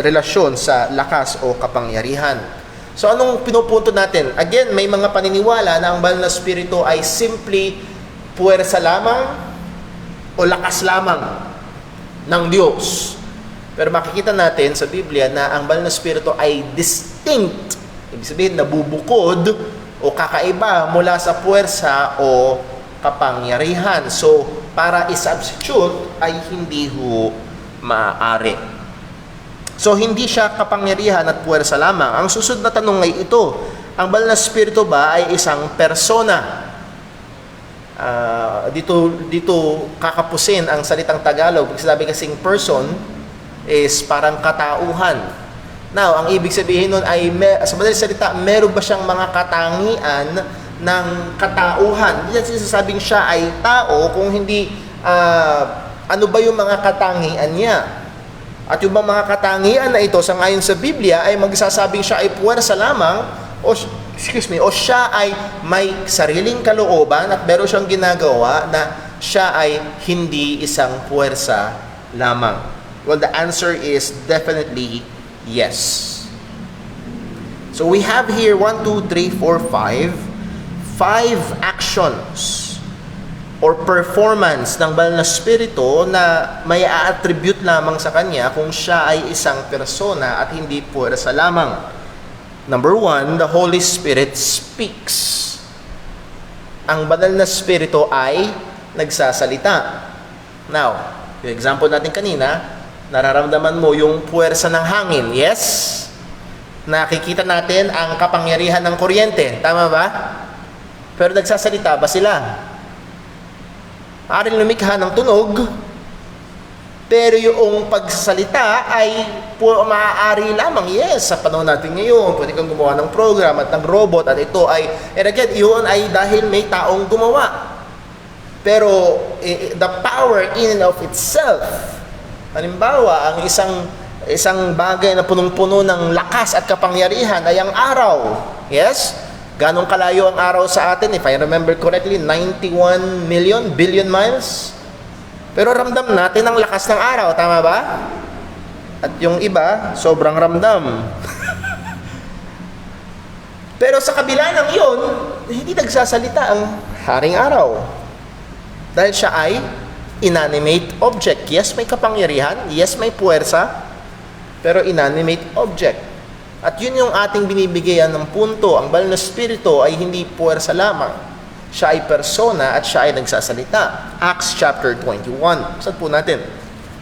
relasyon sa lakas o kapangyarihan. So anong pinupunto natin? Again, may mga paniniwala na ang banal na spirito ay simply puwersa lamang o lakas lamang ng Diyos. Pero makikita natin sa Biblia na ang banal na spirito ay distinct. Ibig sabihin, nabubukod o kakaiba mula sa puwersa o kapangyarihan. So, para i-substitute ay hindi ho maaari. So, hindi siya kapangyarihan at puwersa lamang. Ang susunod na tanong ay ito, ang banal na spirito ba ay isang persona? Dito kakapusin ang salitang Tagalog. Sabi kasing person is parang katauhan. Now, ang ibig sabihin nun ay, sa madaling salita, meron ba siyang mga katangian ng katauhan? Hindi natin sasabing siya ay tao kung hindi, ano ba yung mga katangian niya? At yung mga katangian na ito, sa ngayon sa Biblia, ay magsasabing siya ay puwersa lamang, o siya ay may sariling kalooban at meron siyang ginagawa na siya ay hindi isang puwersa lamang. Well, the answer is definitely yes. So we have here 1, 2, 3, 4, 5 actions or performance ng banal na spirito na may a-attribute lamang sa kanya kung siya ay isang persona at hindi puwersa lamang. Number 1, the Holy Spirit speaks. Ang banal na spirito ay nagsasalita. Now, yung example natin kanina, nararamdaman mo yung puwersa ng hangin. Yes? Nakikita natin ang kapangyarihan ng kuryente. Tama ba? Pero nagsasalita ba sila? Maaring lumikha ng tunog, pero yung pagsasalita ay maaari lamang. Yes, sa panahon natin ngayon, pwede kang gumawa ng program at ng robot at ito ay, and again, yun ay dahil may taong gumawa. Pero the power in and of itself, halimbawa, ang isang bagay na punong-puno ng lakas at kapangyarihan ay ang araw. Yes? Ganong kalayo ang araw sa atin? If I remember correctly, 91 billion miles. Pero ramdam natin ang lakas ng araw, tama ba? At yung iba, sobrang ramdam. Pero sa kabila ng yun, hindi nagsasalita ang haring araw. Dahil siya ay inanimate object. Yes, may kapangyarihan. Yes, may puwersa. Pero inanimate object. At yun yung ating binibigayan ng punto. Ang banal na spirito ay hindi puwersa lamang. Siya ay persona at siya ay nagsasalita. Acts chapter 21. Saan po natin?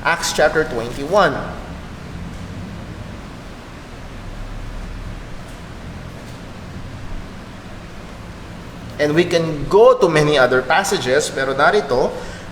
Acts chapter 21. And we can go to many other passages, pero narito,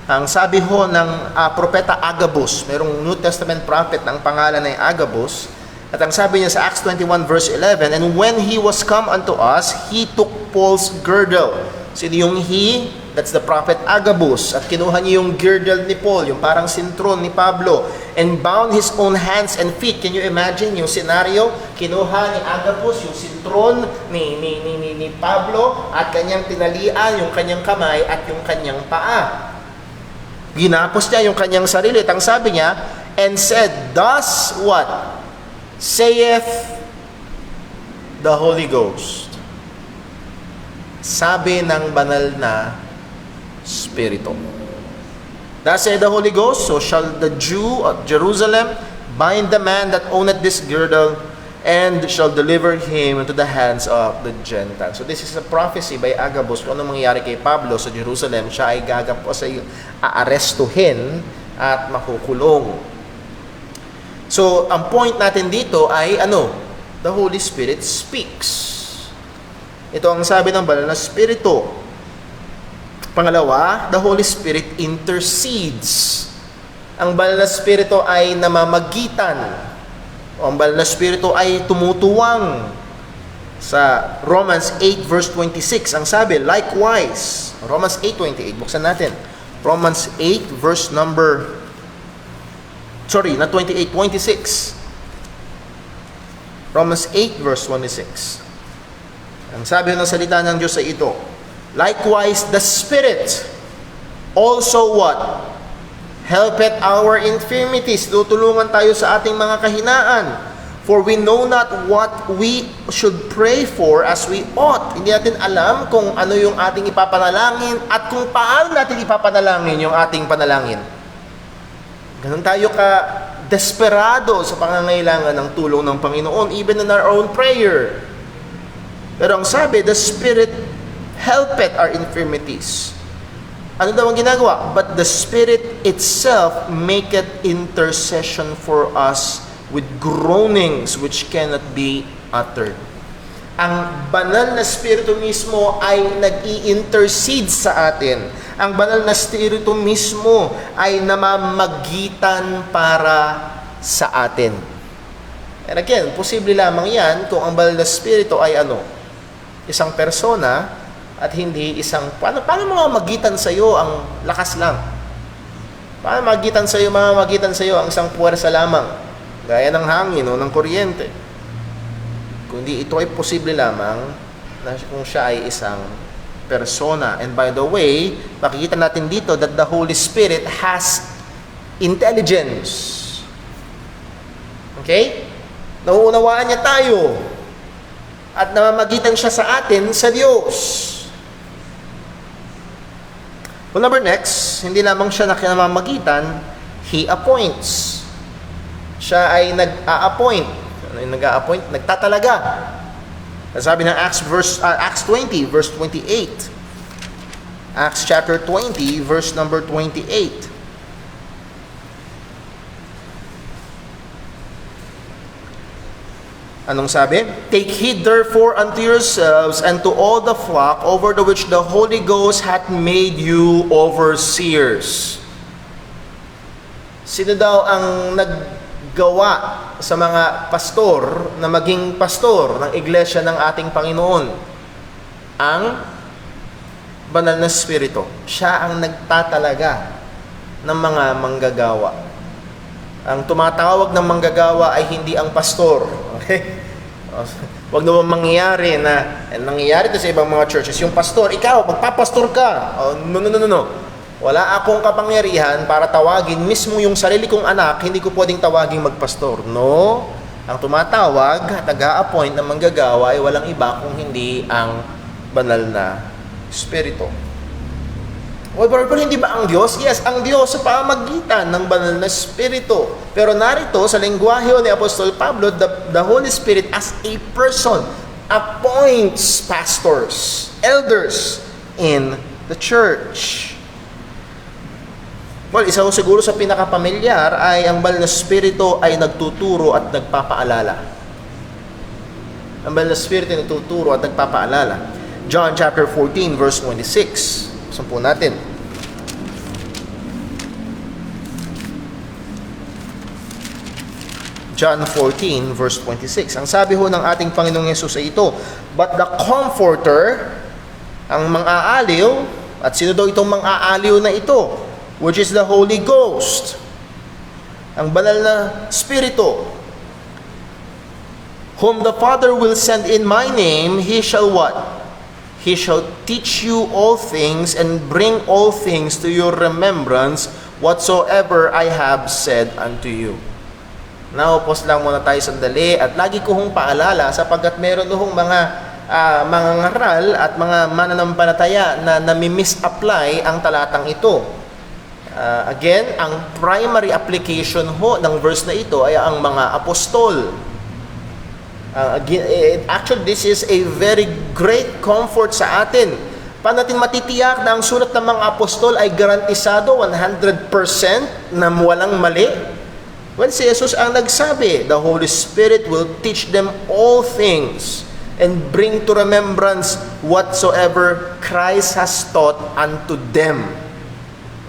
ang sabi ho ng propeta Agabus, merong New Testament prophet ng pangalan ay Agabus, at ang sabi niya sa Acts 21 verse 11, and when he was come unto us, he took Paul's girdle. Sino yung he? That's the prophet Agabus. At kinuha niya yung girdle ni Paul, yung parang sintron ni Pablo, and bound his own hands and feet. Can you imagine yung scenario? Kinuha ni Agabus yung sintron ni Pablo at kanyang tinalian yung kanyang kamay at yung kanyang paa. Ginapos niya yung kanyang sarili. At ang sabi niya, and said, thus what? Saith the Holy Ghost. Sabi ng banal na Spirito. Thus saith the Holy Ghost, so shall the Jew of Jerusalem bind the man that owneth this girdle, and shall deliver him into the hands of the Gentiles. So this is a prophecy by Agabus. Kung anong mangyayari kay Pablo sa Jerusalem, siya ay aarestuhin at makukulong. So, ang point natin dito ay ano? The Holy Spirit speaks. Ito ang sabi ng banal na Spirito. Pangalawa, the Holy Spirit intercedes. Ang banal na Espiritu ay namamagitan. O ang banal na Espiritu ay tumutuwang. Sa Romans 8 verse 26, ang sabi, likewise, Romans 8:28, buksan natin. Romans 8 verse number, not 28, 26. Romans 8 verse 26. Ang sabi ng salita ng Diyos ay ito, likewise, the Spirit also what? Helpeth our infirmities. Tutulungan tayo sa ating mga kahinaan. For we know not what we should pray for as we ought. Hindi natin alam kung ano yung ating ipapanalangin at kung paano natin ipapanalangin yung ating panalangin. Ganun tayo ka-desperado sa pangangailangan ng tulong ng Panginoon, even in our own prayer. Pero ang sabi, the Spirit helpeth our infirmities. Ano daw ang ginagawa? But the Spirit itself maketh intercession for us with groanings which cannot be uttered. Ang banal na Espiritu mismo ay nag-i-intercede sa atin. Ang banal na Espiritu mismo ay namamagitan para sa atin. And again, posible lamang yan kung ang banal na Espiritu ay isang persona at hindi isang... Paano mamamagitan sa iyo ang lakas lang? Paano mamagitan sa iyo ang isang puwersa lamang? Gaya ng hangin o ng kuryente. Kundi ito ay posible lamang na kung siya ay isang persona. And by the way, makikita natin dito that the Holy Spirit has intelligence. Okay? Nauunawaan niya tayo. At namamagitan siya sa atin sa Diyos. Well, number next, hindi lamang siya namamagitan, He appoints. Siya ay nag-a-appoint. Ano yung nag-a-appoint? Nagtatalaga. Sabi ng Acts 20, verse 28. Acts chapter 20, verse number 28. Anong sabi? Take heed therefore unto yourselves and to all the flock over the which the Holy Ghost hath made you overseers. Sino daw ang gawa sa mga pastor na maging pastor ng iglesia ng ating Panginoon? Ang banal na Espiritu. Siya ang nagtatalaga ng mga manggagawa. Ang tumatawag ng manggagawa ay hindi ang pastor. Okay? Huwag naman mangyayari na nangyayari ito sa ibang mga churches. Yung pastor, ikaw, magpapastor ka. No. Wala akong kapangyarihan para tawagin mismo yung sarili kong anak, hindi ko pwedeng tawagin magpastor. No. Ang tumatawag, nag-a-appoint ng manggagawa ay walang iba kung hindi ang banal na Espiritu. Pero hindi ba ang Diyos? Yes, ang Diyos sa pamamagitan ng banal na Espiritu. Pero narito sa lengguwahe ni Apostol Pablo, the Holy Spirit as a person appoints pastors, elders in the church. Well, isa ko siguro sa pinakapamilyar ay ang banal na Espiritu ay nagtuturo at nagpapaalala. Ang banal na Espiritu ay nagtuturo at nagpapaalala. John chapter 14 verse 26. Sampu natin. John 14 verse 26. Ang sabi ho ng ating Panginoong Yesus ay ito, but the Comforter, ang mang-aaliw, at sino daw itong mang-aaliw na ito? Which is the Holy Ghost. Ang banal na Espiritu. Whom the Father will send in my name, He shall what? He shall teach you all things and bring all things to your remembrance whatsoever I have said unto you. Now, pause lang muna tayo sandali at lagi ko hong paalala sapagkat meron hong mga ngaral at mga mananampalataya na nami-misapply ang talatang ito. Again, ang primary application ho ng verse na ito ay ang mga apostol. Actually, this is a very great comfort sa atin. Paano natin matitiyak na ang sulat ng mga apostol ay garantisado 100% na walang mali? Well, si Jesus ang nagsabi, the Holy Spirit will teach them all things and bring to remembrance whatsoever Christ has taught unto them.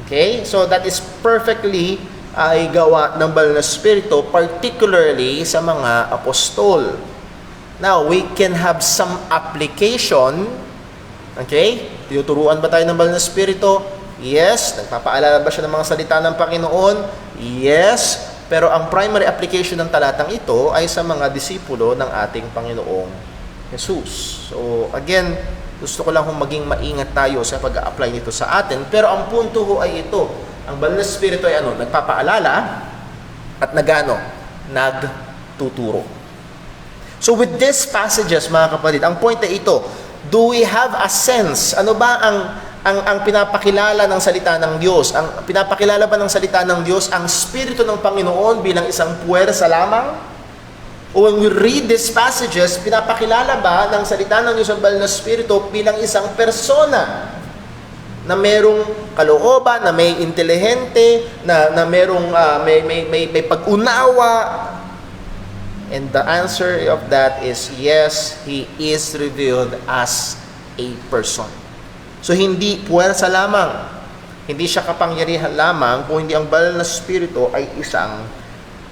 Okay? So that is perfectly ay gawa ng banal na Espiritu, particularly sa mga apostol. Now, we can have some application. Okay? Tinuturuan ba tayo ng banal na Espiritu? Yes. Nagpapaalala ba siya ng mga salita ng Panginoon? Yes. Pero ang primary application ng talatang ito ay sa mga disipulo ng ating Panginoong Jesus. So, again, gusto ko lang kung maging maingat tayo sa pag-a-apply nito sa atin. Pero ang punto ko ay ito. Ang banal na Espiritu ay nagpapaalala at nagtuturo. So with these passages, mga kapatid, ang point ay ito, do we have a sense? Ano ba ang pinapakilala ng salita ng Diyos? Ang pinapakilala ba ng salita ng Diyos ang Espiritu ng Panginoon bilang isang puwersa lamang? O when we read these passages, pinapakilala ba ng salita ng Diyos ang banal na Espiritu bilang isang persona na merong kalooban, na may intelihente, na merong may pag-unawa? And the answer of that is yes, He is revealed as a person. So hindi puwersa lamang, hindi siya kapangyarihan lamang, kung hindi ang banal na Espiritu ay isang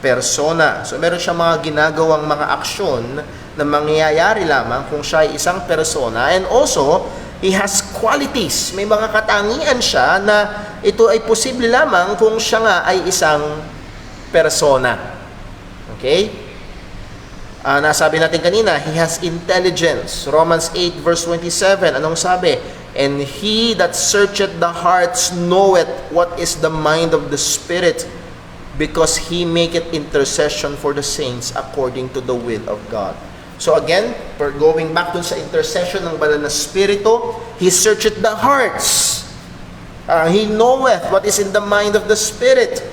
persona. So meron siya mga ginagawang mga aksyon na mangyayari lamang kung siya ay isang persona. And also, He has qualities. May mga katangian siya na ito ay posible lamang kung siya nga ay isang persona. Okay? Nasabi natin kanina, He has intelligence. Romans 8 verse 27, anong sabi? And He that searcheth the hearts knoweth what is the mind of the Spirit, because He maketh intercession for the saints according to the will of God. So again, we're going back dun sa intercession ng banal na Espiritu. He searcheth the hearts. He knoweth what is in the mind of the Spirit,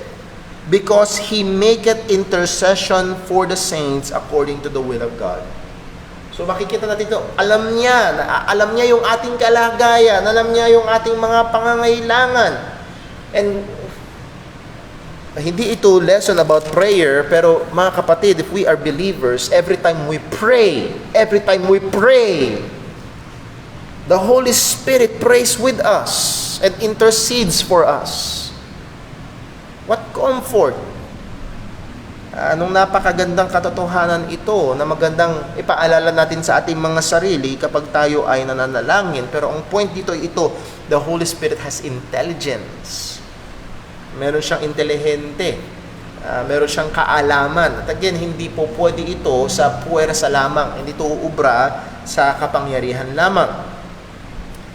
because He maketh intercession for the saints according to the will of God. So makikita natin ito, alam niya yung ating kalagayan, alam niya yung ating mga pangangailangan. And hindi ito lesson about prayer, pero mga kapatid, if we are believers, every time we pray, the Holy Spirit prays with us and intercedes for us. What comfort! Anong napakagandang katotohanan ito na magandang ipaalala natin sa ating mga sarili kapag tayo ay nananalangin. Pero ang point dito ay ito, the Holy Spirit has intelligence. Meron siyang intelihente, meron siyang kaalaman. At again, hindi po pwede ito sa puwersa lamang, hindi ito uubra sa kapangyarihan lamang.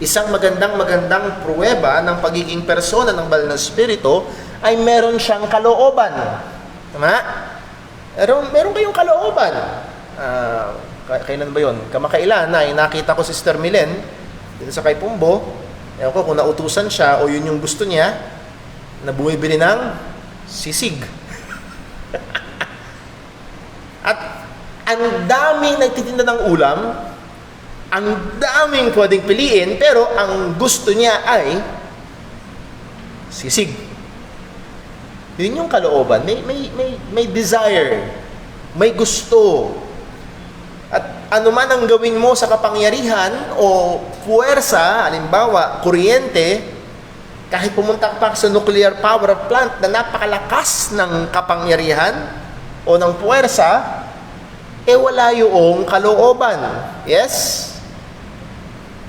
Isang magandang pruweba ng pagiging persona ng banal na Espiritu ay meron siyang kalooban. Tama? Meron kayong kalooban. Kailan ba yun? Kamakailan na nakita ko si Sister Milen dito sa kay Pumbo. Ewan ko kung nautusan siya o yun yung gusto niya, na bumibili ng sisig. At ang daming nagtitinda ng ulam, ang daming pwedeng piliin, pero ang gusto niya ay sisig. Yun yung kalooban. May desire, may gusto. At ano man ang gawin mo sa kapangyarihan o puwersa, halimbawa, kuryente, kahit pumunta pa sa nuclear power plant na napakalakas ng kapangyarihan o ng puwersa, wala yung kalooban. Yes?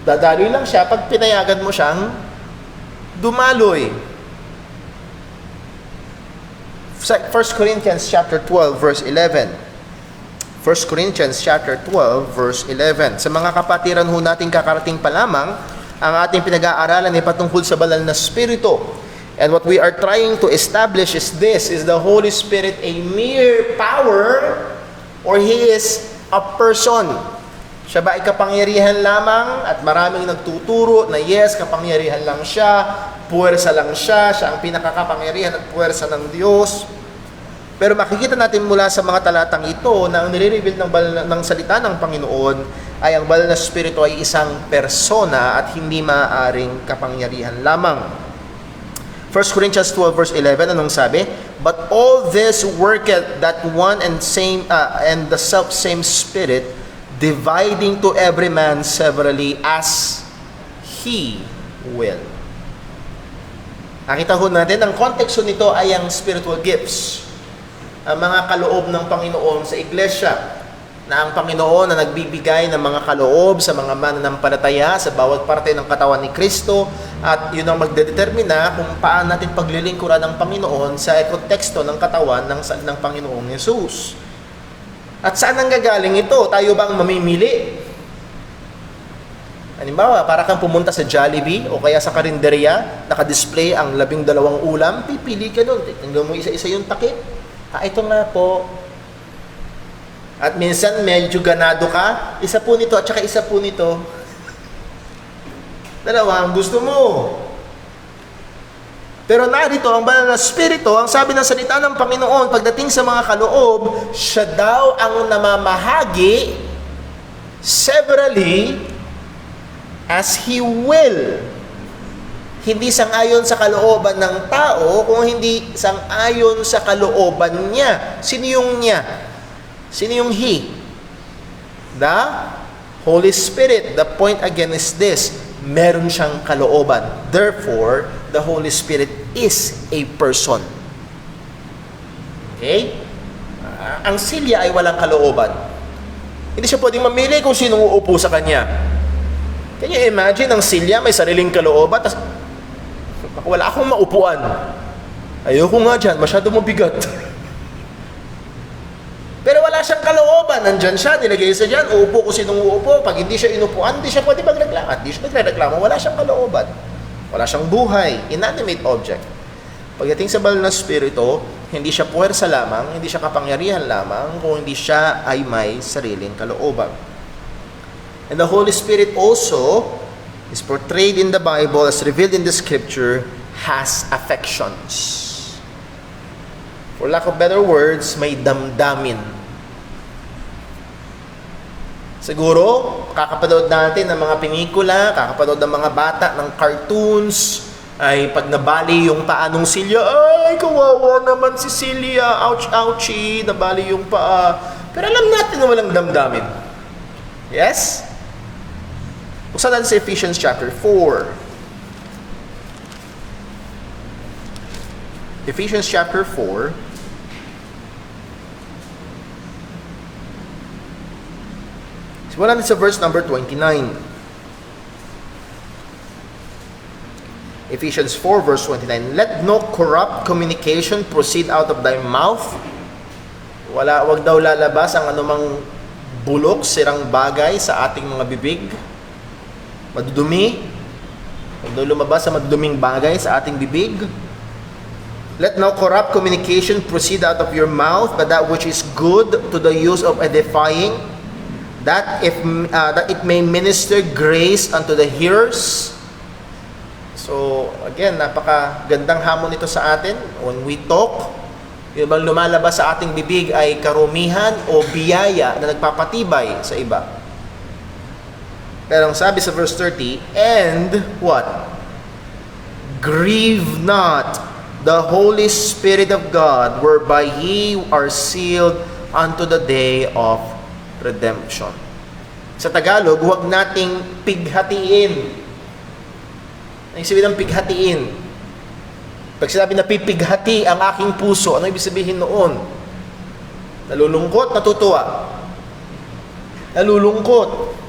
Dadaloy lang siya pag pinayagan mo siyang dumaloy. 1 Corinthians chapter 12 verse 11. 1 Corinthians chapter 12 verse 11. Sa mga kapatiran ho natin kakarating pa lamang, ang ating pinag-aaralan ay patungkol sa banal na Espiritu. And what we are trying to establish is this: is the Holy Spirit a mere power, or He is a person? Siya ba ay kapangyarihan lamang at maraming nagtuturo na yes, kapangyarihan lang siya, puwersa lang siya, siya ang pinakakapangyarihan at puwersa ng Diyos? Pero makikita natin mula sa mga talatang ito na ang nire-reveal ng salita ng Panginoon ay ang banal na Espiritu ay isang persona at hindi maaaring kapangyarihan lamang. 1 Corinthians 12 verse 11, anong sabi? But all this worketh that one and the self-same Spirit, dividing to every man severally as He will. Nakita ho natin, ang konteksto nito ay ang spiritual gifts. Ang mga kaloob ng Panginoon sa iglesia, na ang Panginoon na nagbibigay ng mga kaloob sa mga mananampalataya sa bawat parte ng katawan ni Kristo, at yun ang magdedetermina kung paano natin paglilingkuran ng Panginoon sa konteksto ng katawan ng Panginoong Yesus. At saan ang gagaling ito? Tayo bang mamimili? Halimbawa, para kang pumunta sa Jollibee o kaya sa karinderya, naka-display ang 12 ulam, pipili ka doon. Tingnan mo isa-isa yung takip. Ito nga po. At minsan, medyo ganado ka, isa po nito at saka isa po nito. Dalawa ang gusto mo. Pero narito, ang banal na Espiritu, ang sabi ng salita ng Panginoon, pagdating sa mga kaloob, siya daw ang namamahagi severally as He will. Hindi sang-ayon sa kalooban ng tao, kung hindi sang-ayon sa kalooban niya. Sino yung niya? Sino yung He? The Holy Spirit. The point again is this: meron siyang kalooban. Therefore, the Holy Spirit is a person. Okay? Ang silya ay walang kalooban. Hindi siya pwedeng mamili kung sino uupo sa kanya. Can you imagine, ang silya may sariling kalooban, tapos wala akong maupuan. Ayoko nga dyan, masyado mabigat. Pero wala siyang kalooban, nandyan siya, nilagay siya dyan, uupo kung sinong uupo. Pag hindi siya inupuan, hindi siya pwede magreklamo. Hindi siya nagreklamo, wala siyang kalooban. Wala siyang buhay, inanimate object. Pagdating sa banal na Espiritu, hindi siya puwersa lamang, hindi siya kapangyarihan lamang, kung hindi siya ay may sariling kalooban. And the Holy Spirit also is portrayed in the Bible, as revealed in the Scripture, has affections. For lack of better words, may damdamin. Siguro, kakapanood natin ng mga pelikula, kakapanood ng mga bata, ng cartoons, ay pag nabali yung paa nung Silya, ay, kawawa naman si Silya, ouch, ouchie, nabali yung paa. Pero alam natin na walang damdamin. Yes? Buksan natin sa Ephesians chapter 4. Ephesians chapter 4. Simulan natin sa verse number 29. Ephesians 4 verse 29. Let no corrupt communication proceed out of thy mouth. Wag daw lalabas ang anumang bulok, sirang bagay sa ating mga bibig. Madudumi. Huwag daw lumabas sa maduduming bagay sa ating bibig. Let no corrupt communication proceed out of your mouth, but that which is good to the use of edifying, that it may minister grace unto the hearers. So, again, napakagandang hamon ito sa atin. When we talk, yung bang lumalabas sa ating bibig ay karumihan o biyaya na nagpapatibay sa iba. Pero ang sabi sa verse 30, and what? Grieve not the Holy Spirit of God, whereby ye are sealed unto the day of redemption. Sa Tagalog, huwag nating pighatiin. Ano ibig sabihin ng pighatiin? Pag sinabi na pipighati ang aking puso, ano ibig sabihin noon? Nalulungkot, natutuwa. Nalulungkot.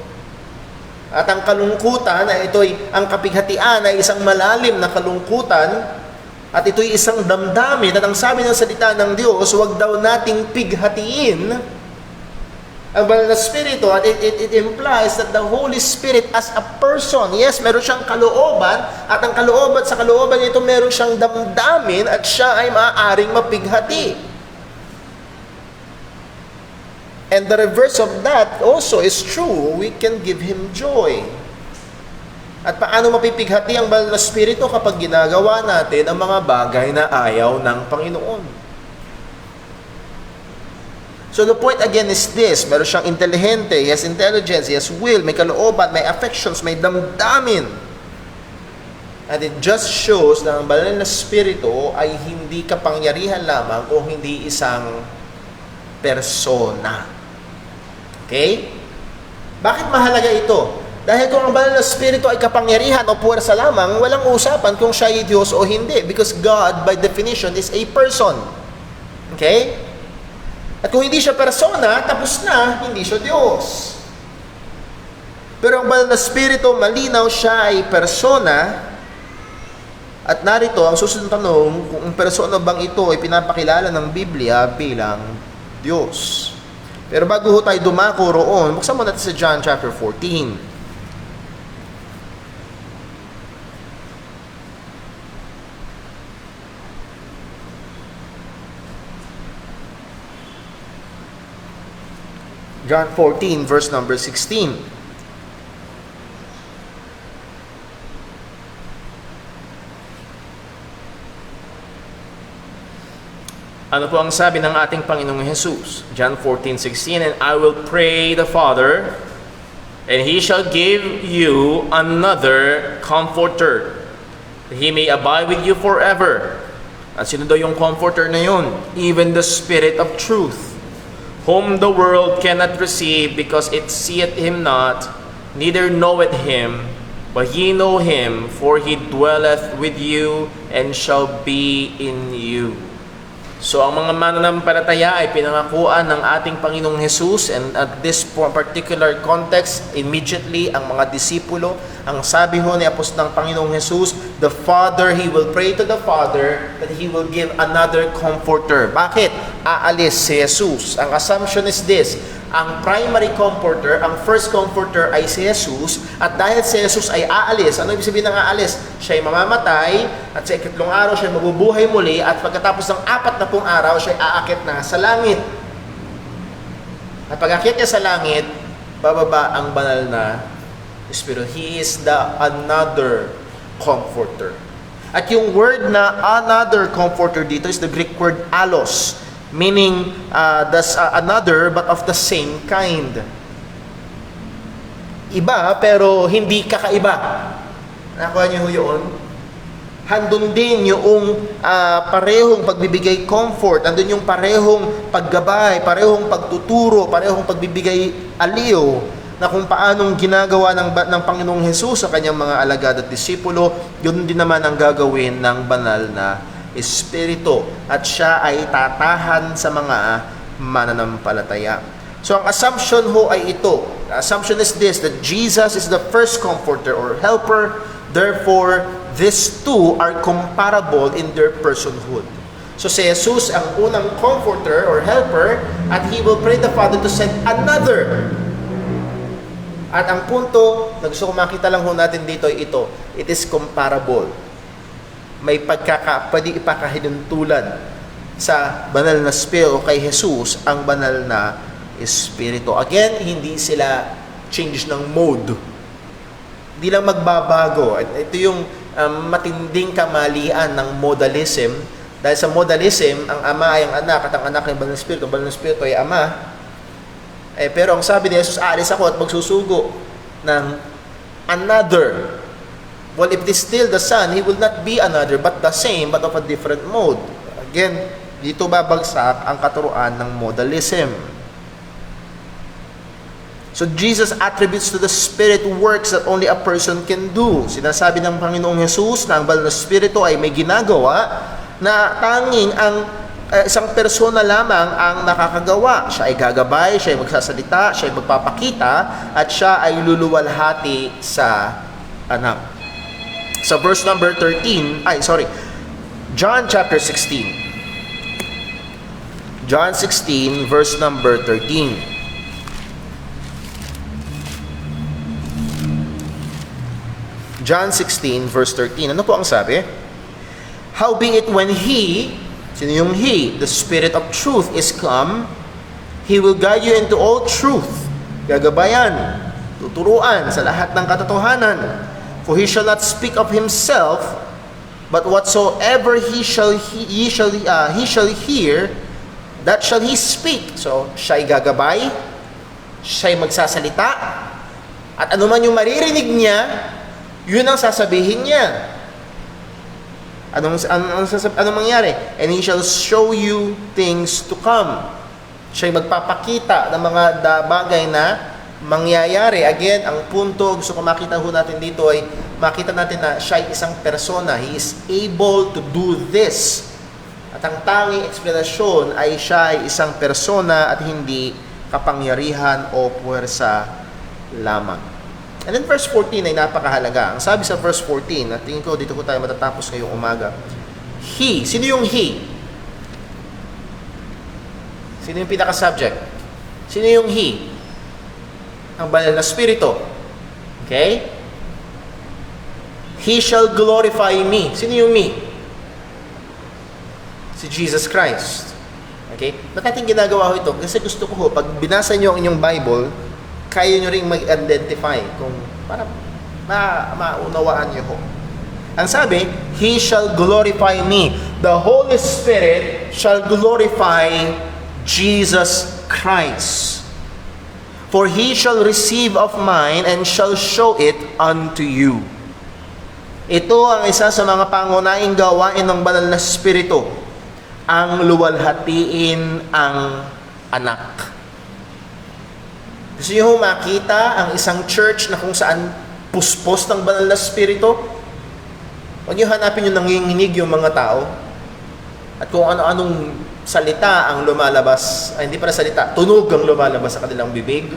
At ang kalungkutan na ito'y, ang kapighatian ay isang malalim na kalungkutan, at ito'y isang damdamin, at ang sabi ng salita ng Diyos, huwag daw nating pighatiin ang banal na Espiritu, at it implies that the Holy Spirit as a person, yes, meron siyang kalooban, at ang kalooban sa kalooban nito meron siyang damdamin, at siya ay maaaring mapighati. And the reverse of that also is true. We can give Him joy. At paano mapipighati ang banal na Espiritu kapag ginagawa natin ang mga bagay na ayaw ng Panginoon? So the point again is this: meron siyang intelihente, he has intelligence, he has will, may kalooban, may affections, may damdamin. And it just shows na ang banal na Espiritu ay hindi kapangyarihan lamang o hindi isang persona. Okay? Bakit mahalaga ito? Dahil kung ang banal na Espiritu ay kapangyarihan o puwersa lamang, walang usapan kung siya ay Diyos o hindi. Because God, by definition, is a person. Okay? At kung hindi siya persona, tapos na, hindi siya Diyos. Pero ang banal na Espiritu, malinaw siya ay persona. At narito, ang susunod na tanong, kung ang persona bang ito ay pinapakilala ng Biblia bilang Diyos. Pero bago ho tayo dumako roon, buksan mo natin sa John chapter 14. John 14, verse number 16. Ano po ang sabi ng ating Panginoong Jesus? John 14:16, "And I will pray the Father, and He shall give you another Comforter, that He may abide with you forever." At sino daw yung Comforter na yun? Even the Spirit of Truth, whom the world cannot receive, because it seeth Him not, neither knoweth Him, but ye know Him, for He dwelleth with you, and shall be in you. So ang mga mananampalataya ay pinangakuan ng ating Panginoong Jesus, and at this particular context, immediately ang mga disipulo, ang sabi ho ni Apostol ng Panginoong Jesus, the Father, He will pray to the Father that He will give another Comforter. Bakit? Aalis si Jesus. Ang assumption is this: ang primary Comforter, ang first Comforter ay si Jesus, at dahil si Jesus ay aalis, ano ibig sabihin ng aalis? Siya ay mamamatay, at sa ikatlong araw siya mabubuhay muli, at pagkatapos ng 40 araw, siya ay aakit na sa langit. At pag-akit niya sa langit, bababa ang banal na Espiritu. He is the another Comforter. At yung word na another Comforter dito is the Greek word allos, meaning another but of the same kind. Iba pero hindi kakaiba. Nakuha niyo yun? Handun din yung parehong pagbibigay comfort, andun yung parehong paggabay, parehong pagtuturo, parehong pagbibigay aliw, na kung paanong ginagawa ng Panginoong Jesus sa kanyang mga alagad at disipulo, yun din naman ang gagawin ng banal na Espiritu, at siya ay tatahan sa mga mananampalataya. So ang assumption ho ay ito. The assumption is this, that Jesus is the first Comforter or Helper, therefore these two are comparable in their personhood. So si Jesus ang unang Comforter or Helper, at He will pray the Father to send another. At ang punto na gusto ko makita lang ho natin dito ay ito, it is comparable. May pwede ipakahinuntulan sa banal na Espiritu o kay Jesus ang banal na Espiritu. Again, hindi sila change ng mode. Hindi lang magbabago. Ito yung matinding kamalian ng modalism. Dahil sa modalism, ang ama ay ang anak at ang anak ay ang banal na Espiritu. Ang banal na Espiritu ay ama. Pero ang sabi ni Jesus, aalis ako at magsusugo ng another. Well, if it is still the Son, He will not be another, but the same, but of a different mode. Again, dito babagsak ang katuruan ng modalism. So Jesus attributes to the Spirit works that only a person can do. Sinasabi ng Panginoong Jesus na ang banal na Espiritu ay may ginagawa na tanging ang isang persona lamang ang nakakagawa. Siya ay gagabay, siya ay magsasalita, siya ay magpapakita, at siya ay luluwalhati sa anak. Sa verse number 13, John chapter 16. John 16, verse number 13. John 16, verse 13. Ano po ang sabi? Howbeit when He, sino yung He? The Spirit of truth is come, He will guide you into all truth. Gagabayan, tuturuan sa lahat ng katotohanan. For He shall not speak of Himself, but whatsoever He shall hear, that shall He speak. So, siya'y gagabay, siya'y magsasalita, at anuman yung maririnig niya, yun ang sasabihin niya. Anong mangyari? And He shall show you things to come. Siya'y magpapakita ng mga bagay na mangyayari. Again, ang punto, gusto ko makita ho natin dito ay makita natin na siya ay isang persona. He is able to do this. At ang tanging eksplanasyon ay siya ay isang persona at hindi kapangyarihan o puwersa lamang. And then verse 14 ay napakahalaga. Ang sabi sa verse 14, at tingin ko dito ko tayo matatapos ngayong umaga. He. Sino yung he? Sino yung pinaka-subject? Sino yung he? Ang banal na spirito. Okay? He shall glorify me. Sino yung me? Si Jesus Christ. Okay? Ba't natin ginagawa ko ito? Kasi gusto ko pag binasa nyo ang inyong Bible, kaya nyo rin mag-identify kung para maunawaan nyo ho. Ang sabi, He shall glorify me. The Holy Spirit shall glorify Jesus Christ. For He shall receive of mine and shall show it unto you. Ito ang isa sa mga pangunahing gawain ng banal na Espiritu, ang luwalhatiin ang anak. Gusto niyo makita ang isang church na kung saan puspos ng banal na Espiritu? Huwag niyo hanapin yung nanginginig yung mga tao at kung ano-anong salita ang lumalabas, ay hindi para salita, tunog ang lumalabas sa kanilang bibig.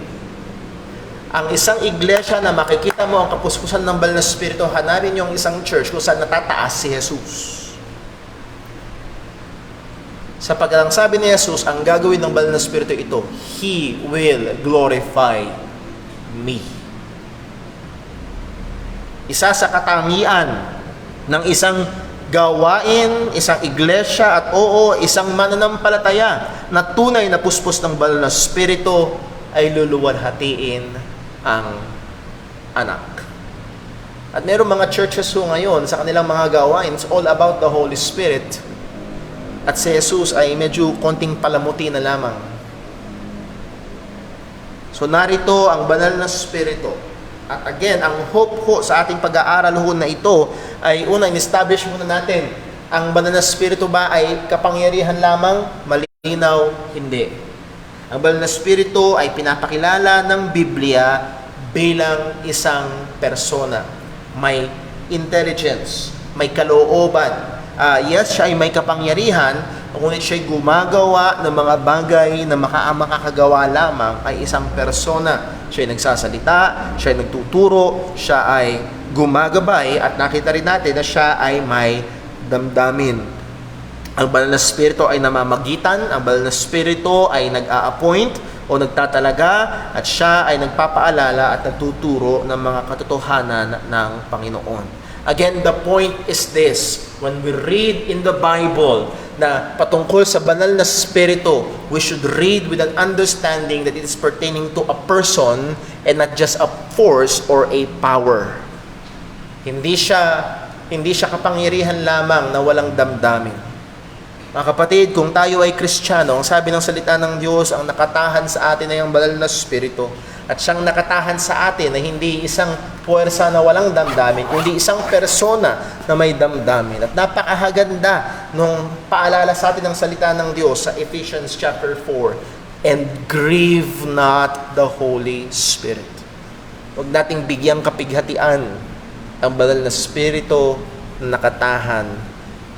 Ang isang iglesia na makikita mo ang kapuspusan ng banal na Espiritu, hanapin niyo ang isang church kung saan natataas si Jesus. Sapagkat ang sabi ni Jesus, ang gagawin ng banal na Espiritu ito, He will glorify me. Isa sa katangian ng isang gawain, isang iglesia at isang mananampalataya na tunay na puspos ng banal na Espiritu ay luluwalhatiin ang anak. At mayroong mga churches ho ngayon sa kanilang mga gawain, it's all about the Holy Spirit. At si Jesus ay medyo konting palamuti na lamang. So narito ang banal na Espiritu. At again, ang hope ho sa ating pag-aaral ho na ito ay una, in-establish muna natin, ang banal na Espiritu ba ay kapangyarihan lamang? Malinaw, hindi. Ang banal na Espiritu ay pinapakilala ng Biblia bilang isang persona. May intelligence, may kalooban. Yes, siya ay may kapangyarihan, ngunit siya ay gumagawa ng mga bagay na makakagawa lamang ay isang persona. Siya ay nagsasalita, siya ay nagtuturo, siya ay gumagabay, at nakita rin natin na siya ay may damdamin. Ang banal na Espiritu ay namamagitan, ang banal na Espiritu ay nag-a-appoint o nagtatalaga, at siya ay nagpapaalala at nagtuturo ng mga katotohanan ng Panginoon. Again, the point is this: when we read in the Bible na patungkol sa banal na Espiritu, we should read with an understanding that it is pertaining to a person and not just a force or a power. Hindi siya kapangyarihan lamang na walang damdamin. Mga kapatid, kung tayo ay Kristiyano, ang sabi ng salita ng Diyos, ang nakatahan sa atin ay ang banal na Espiritu. At siyang nakatahan sa atin na hindi isang puwersa na walang damdamin, kundi isang persona na may damdamin. At napakahaganda nung paalala sa atin ng salita ng Diyos sa Ephesians chapter 4, and grieve not the Holy Spirit. Huwag nating bigyang kapighatian ang banal na Espiritu na nakatahan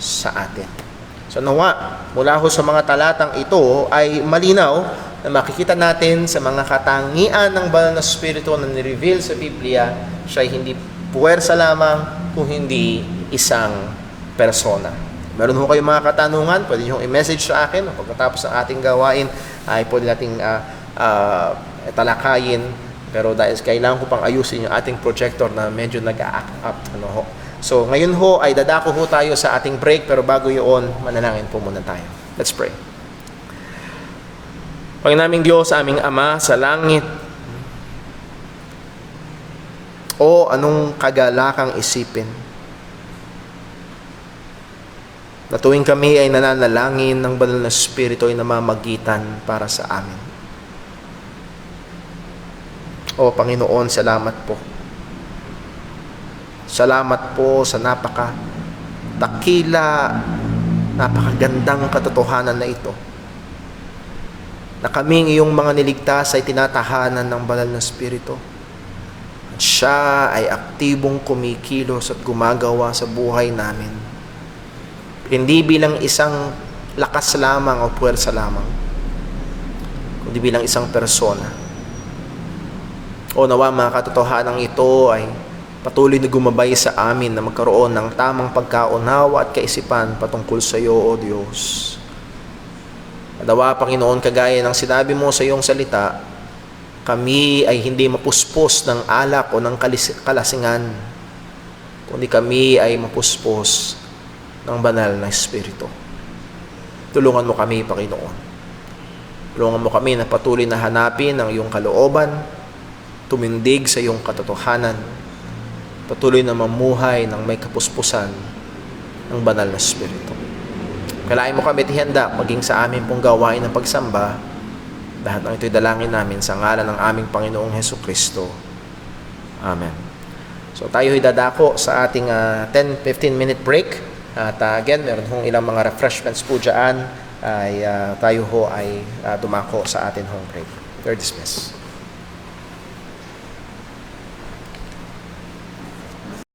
sa atin. So nawa, mula ho sa mga talatang ito ay malinaw na makikita natin sa mga katangian ng banal na Espiritu na nireveal sa Biblia, siya ay hindi puwersa lamang kung hindi isang persona. Meron ho kayong mga katanungan, pwede nyo i-message sa akin. Pagkatapos ng ating gawain ay pwede nating talakayin. Pero dahil kailangan ko pang ayusin yung ating projector na medyo nag-a-act up. So ngayon ho ay dadako ho tayo sa ating break, pero bago yun, manalangin po muna tayo. Let's pray. Panginoon Diyos, aming Ama sa langit, o anong kagalakang isipin na tuwing kami ay nananalangin ng banal na Espiritu ay namamagitan para sa amin. O Panginoon, salamat po. Salamat po sa napakagandang katotohanan na ito. na kaming iyong mga niligtas ay tinatahanan ng banal na Espiritu. At siya ay aktibong kumikilos at gumagawa sa buhay namin. Hindi bilang isang lakas lamang o puwersa lamang, kundi bilang isang persona. O nawa mga katotohanan ito ay patuloy na gumabay sa amin na magkaroon ng tamang pagkaunawa at kaisipan patungkol sa iyo, O Diyos. Nawa, Panginoon, kagaya ng sinabi mo sa iyong salita, kami ay hindi mapuspos ng alak o ng kalasingan, kundi kami ay mapuspos ng banal na Espiritu. Tulungan mo kami, Panginoon. Tulungan mo kami na patuloy na hanapin ang iyong kalooban, tumindig sa iyong katotohanan, patuloy na mamuhay ng may kapuspusan ng banal na Espiritu. Kailangan mo kami ihanda maging sa amin pong gawain ng pagsamba. Lahat ng ito'y dalangin namin sa ngalan ng aming Panginoong Hesukristo. Amen. So tayo'y dadako sa ating 10-15 minute break. At again, meron hong ilang mga refreshments po dyan ay tayo ho ay dumako sa ating home break. You're dismissed.